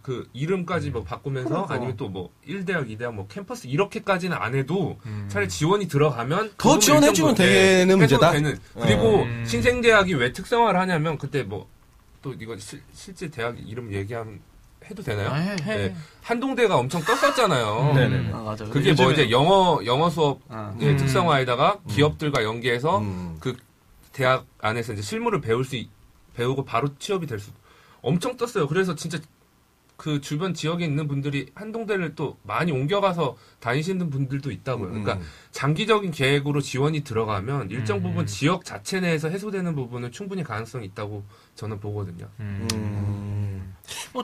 그 이름까지 뭐 바꾸면서 그러니까. 아니면 또 뭐 1대학, 2대학 뭐 캠퍼스 이렇게까지는 안 해도 차라리 지원이 들어가면 더 지원해주면 되는 문제다. 그리고 신생대학이 왜 특성화를 하냐면 그때 뭐 또 이거 실제 대학 이름 얘기하면 해도 되나요? 해. 네. 한동대가 엄청 떴었잖아요. 네네. 아, 맞아. 그게 뭐 이제 영어 수업 예, 특성화에다가 기업들과 연계해서 그 대학 안에서 이제 실무를 배우고 바로 취업이 될 수 엄청 떴어요. 그래서 진짜 그 주변 지역에 있는 분들이 한동대를 또 많이 옮겨가서 다니시는 분들도 있다고요. 그러니까 장기적인 계획으로 지원이 들어가면 일정 부분 지역 자체 내에서 해소되는 부분은 충분히 가능성이 있다고 저는 보거든요.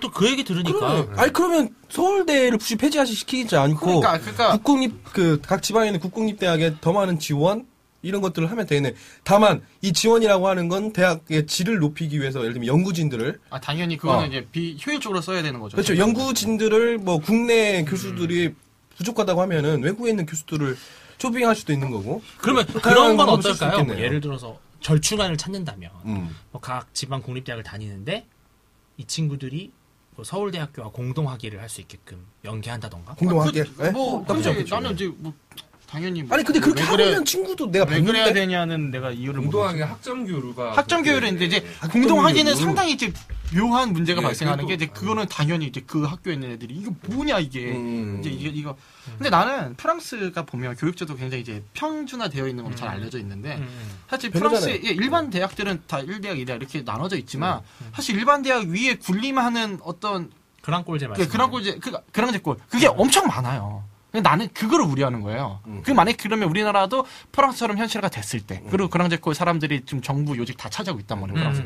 또 그 얘기 들으니까 아니 그러면 서울대를 굳이 폐지시키지 않고 그러니까 국공립 그 각 지방에 있는 국공립대학에 더 많은 지원 이런 것들을 하면 되네. 다만 이 지원이라고 하는 건 대학의 질을 높이기 위해서 예를 들면 연구진들을 당연히 그거는 이제 비효율적으로 써야 되는 거죠. 그렇죠. 연구진들을 뭐 국내 교수들이 부족하다고 하면은 외국에 있는 교수들을 초빙할 수도 있는 거고. 그러면 그런 건 방법을 쓸수 어떨까요? 뭐 있겠네요. 예를 들어서 절충안을 찾는다면 뭐 각 지방 국립대학을 다니는데 이 친구들이 뭐 서울대학교와 공동학위를 할 수 있게끔 연계한다던가. 공동학계. 뭐 나쁘지 근데 않겠죠. 나는 이제 뭐 당연히 뭐 아니 근데 그렇게 왜 하면 친구도 내가 왜 그래야 봤는데 되냐는 내가 이유를 공동학위 모르겠어요. 학점 교류가 학점 교류인데 이제 학점 공동학위는 교류. 상당히 이제 묘한 문제가 예, 발생하는 게 그래도- 이제 그거는 당연히 이제 그 학교에 있는 애들이 이거 뭐냐 이게 이제 이거 근데 나는 프랑스가 보면 교육제도 굉장히 이제 평준화되어 있는 걸로 잘 알려져 있는데 사실 별로잖아요. 프랑스의 일반 대학들은 다 1대학, 2대학 이렇게 나눠져 있지만 사실 일반 대학 위에 군림하는 어떤 그런 꼴제 말씀. 그랑제꼴 그게 엄청 많아요. 근데 나는 그거를 우려하는 거예요. 그 만약 그러면 우리나라도 프랑스처럼 현실화가 됐을 때, 그리고 그랑제꼴 사람들이 지금 정부 요직 다 차지하고 있단 말이에요. 프랑스.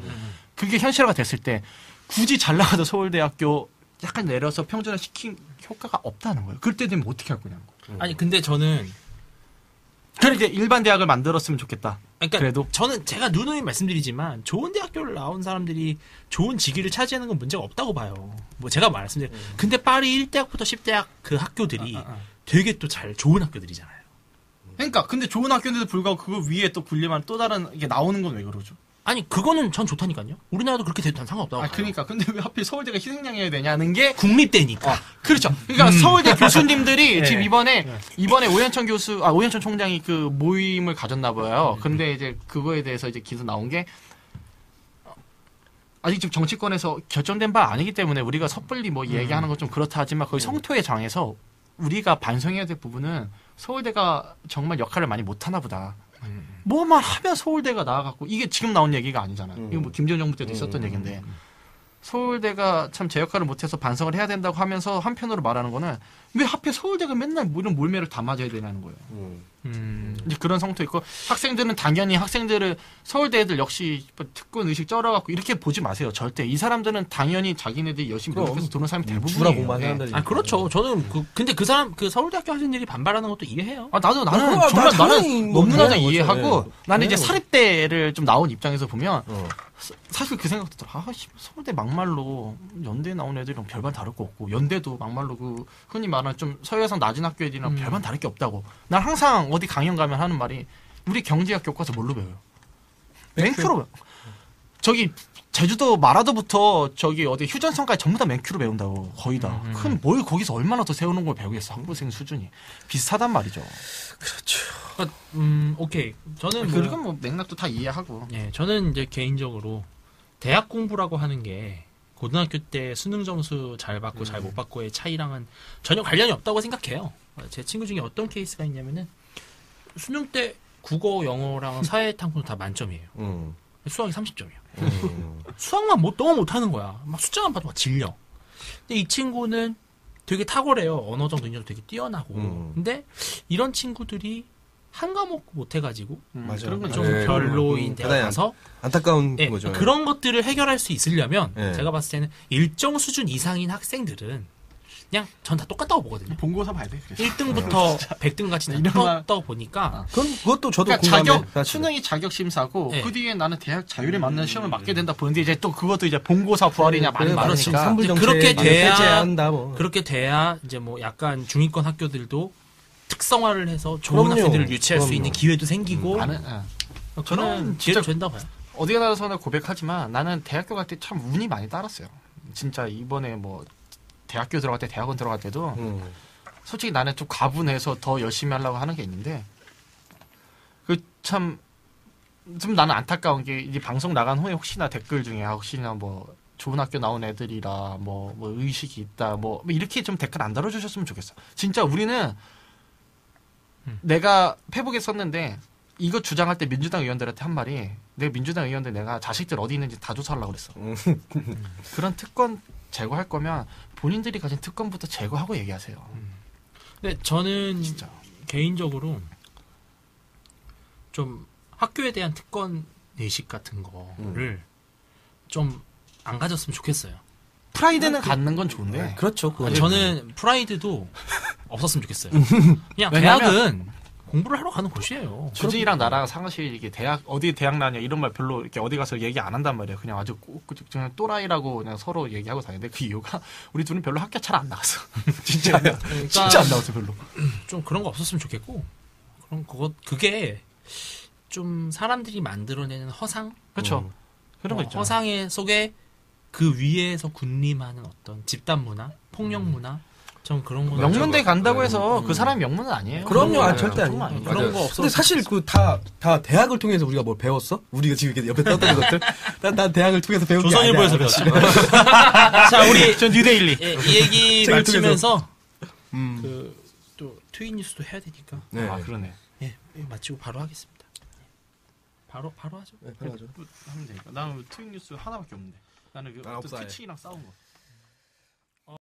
그게 현실화가 됐을 때 굳이 잘 나가도 서울대학교 약간 내려서 평준화 시킨 효과가 없다는 거예요. 그럴 때 되면 어떻게 할 거냐고. 아니 근데 저는 그래 이제 일반 대학을 만들었으면 좋겠다. 그러니까 그래도 저는 제가 누누이 말씀드리지만 좋은 대학교를 나온 사람들이 좋은 직위를 차지하는 건 문제가 없다고 봐요. 뭐 제가 말씀드린 근데 파리 1대학부터 10대학 그 학교들이 되게 또 잘 좋은 학교들이잖아요. 그러니까 근데 좋은 학교인데도 불구하고 그거 위에 또 군림한 또 다른 이게 나오는 건 왜 그러죠? 아니 그거는 전 좋다니까요. 우리나라도 그렇게 돼도 난 상관없다고 봐요. 그러니까 근데 왜 하필 서울대가 희생양해야 되냐는 게 국립대니까. 그렇죠. 그러니까 서울대 교수님들이 지금 이번에 오현천 오현천 총장이 그 모임을 가졌나 봐요. 근데 이제 그거에 대해서 이제 기사 나온 게 아직 지금 정치권에서 결정된 바 아니기 때문에 우리가 섣불리 뭐 얘기하는 건 좀 그렇다 하지만 거의 성토의 장에서 우리가 반성해야 될 부분은 서울대가 정말 역할을 많이 못하나 보다. 뭐만 하면 서울대가 나와갖고 이게 지금 나온 얘기가 아니잖아요. 이거 뭐 김대중 정부 때도 있었던 얘기인데 서울대가 참 제 역할을 못해서 반성을 해야 된다고 하면서 한편으로 말하는 거는 왜 하필 서울대가 맨날 뭐 이런 몰매를 다 맞아야 되냐는 거예요. 이제 그런 성토 있고 학생들은 당연히 학생들을 서울대 애들 역시 특권 의식 쩔어갖고 이렇게 보지 마세요. 절대 이 사람들은 당연히 자기네들이 열심히 노력해서 들어온 사람이 대부분이에요. 주라 공부한 사람들이. 아 그렇죠. 저는 근데 그 사람 그 서울대학교 학생들이 반발하는 것도 이해해요. 나는 그거 정말 당연히 나는 뭐 너무나도 당연한 이해하고 거죠. 나는 이제 당연한 사립대를 좀 나온 입장에서 보면 사실 그 생각도 들어. 서울대 막말로 연대 나온 애들이랑 별반 다를 거 없고 연대도 막말로 그 흔히 말하는 좀 서해상 낮은 학교 애들이랑 별반 다를 게 없다고. 난 항상 어디 강연 가면 하는 말이 우리 경제학 교과서 뭘로 배워요? 맨큐로 배워. 저기 제주도 마라도부터 저기 어디 휴전선까지 전부 다 맨큐로 배운다고 거의 다. 그럼 뭘 거기서 얼마나 더 세우는 걸 배우겠어 학부생 수준이 비슷하단 말이죠. 그러니까, 오케이. 저는 그리고 뭐 맥락도 다 이해하고. 예, 저는 이제 개인적으로 대학 공부라고 하는 게 고등학교 때 수능 점수 잘 받고 잘 못 받고의 차이랑은 전혀 관련이 없다고 생각해요. 제 친구 중에 어떤 케이스가 있냐면은 수능 때 국어, 영어랑 사회 탐구는 다 만점이에요. 수학이 30점이야. 수학만 너무 못하는 거야. 막 숫자만 봐도 막 질려. 근데 이 친구는 되게 탁월해요. 언어적 능력도 되게 뛰어나고. 근데 이런 친구들이 한 과목 못해가지고 맞아요. 그런 건 좀 네. 별로인 데가 대단히 가서 안타까운 예, 거죠. 그런 것들을 해결할 수 있으려면 예. 제가 봤을 때는 일정 수준 이상인 학생들은 그냥 전 다 똑같다고 보거든요. 본고사 봐야 돼. 그래서. 1등부터 100등까지 다 똑같다고 보니까 그것도 저도 그러니까 공감해. 자격 사실. 수능이 자격 심사고 네. 그 뒤에 나는 대학 자율에 맞는 시험을 맞게 된다 보는데 이제 또 그것도 이제 본고사 부활이냐 많이 그래, 많으니까 삼불 정책 그렇게 돼야 해제한다 뭐. 그렇게 돼야 이제 뭐 약간 중위권 학교들도 특성화를 해서 좋은 그럼요. 학생들을 유치할 수 그럼요. 있는 기회도 생기고 나는 저는 저는 기회도 진짜 된다고 봐요. 어디에 나서는 고백하지만 나는 대학교 갈 때 참 운이 많이 따랐어요. 진짜 이번에 뭐 대학교 들어갈 때 대학원 들어갈 때도 솔직히 나는 좀 과분해서 더 열심히 하려고 하는 게 있는데 그 참 좀 나는 안타까운 게 이 방송 나간 후에 혹시나 댓글 중에 혹시나 뭐 좋은 학교 나온 애들이라 뭐 의식이 있다 뭐 이렇게 좀 댓글 안 달아주셨으면 좋겠어. 진짜 우리는 내가 페북에 썼는데 이거 주장할 때 민주당 의원들한테 한 말이 내가 민주당 의원들 내가 자식들 어디 있는지 다 조사하려고 그랬어. 그런 특권 제거할 거면 본인들이 가진 특권부터 제거하고 얘기하세요. 근데 저는 진짜. 개인적으로 좀 학교에 대한 특권 의식 같은 거를 좀 안 가졌으면 좋겠어요. 프라이드는 갖는 건 좋은데. 그렇죠. 그건. 아니, 저는 프라이드도 없었으면 좋겠어요. 그냥 왜냐면- 대학은 공부를 하러 가는 곳이에요. 주진이랑 나랑 사실 이게 어디 대학 나냐 이런 말 별로 이렇게 어디 가서 얘기 안 한단 말이에요. 그냥 아주 그냥 또라이라고 그냥 서로 얘기하고 다니는데 그 이유가 우리 둘은 별로 학교 잘 안 나갔어. 진짜 진짜 안 나갔어 별로. 좀 그런 거 없었으면 좋겠고 그게 좀 사람들이 만들어내는 허상 그렇죠. 그런 거 있죠. 허상의 속에 그 위에서 군림하는 어떤 집단 문화, 폭력 문화, 좀 그런 거 명문대 간다고 해서 그 사람이 명문은 아니에요. 그럼요. 그런 절대 거예요. 아니에요. 정말 아니에요. 그런 맞아요. 거 없어. 근데 사실 그 다 대학을 통해서 우리가 뭘 배웠어? 우리가 지금 이렇게 옆에 떠드는 것들? 난 대학을 통해서 배운 게 조선일보에서 아니야. 배웠죠. 자, 우리 전 뉴데일리. 예, 이 얘기 책을 마치면서 또 트윗 뉴스도 해야 되니까 네. 아 그러네. 예, 마치고 바로 하겠습니다. 바로 하죠. 네, 편하죠. 하면 되니까. 나는 트윗 뉴스 하나밖에 없는데. 나는 그 없어요. 트위치랑 싸운 거.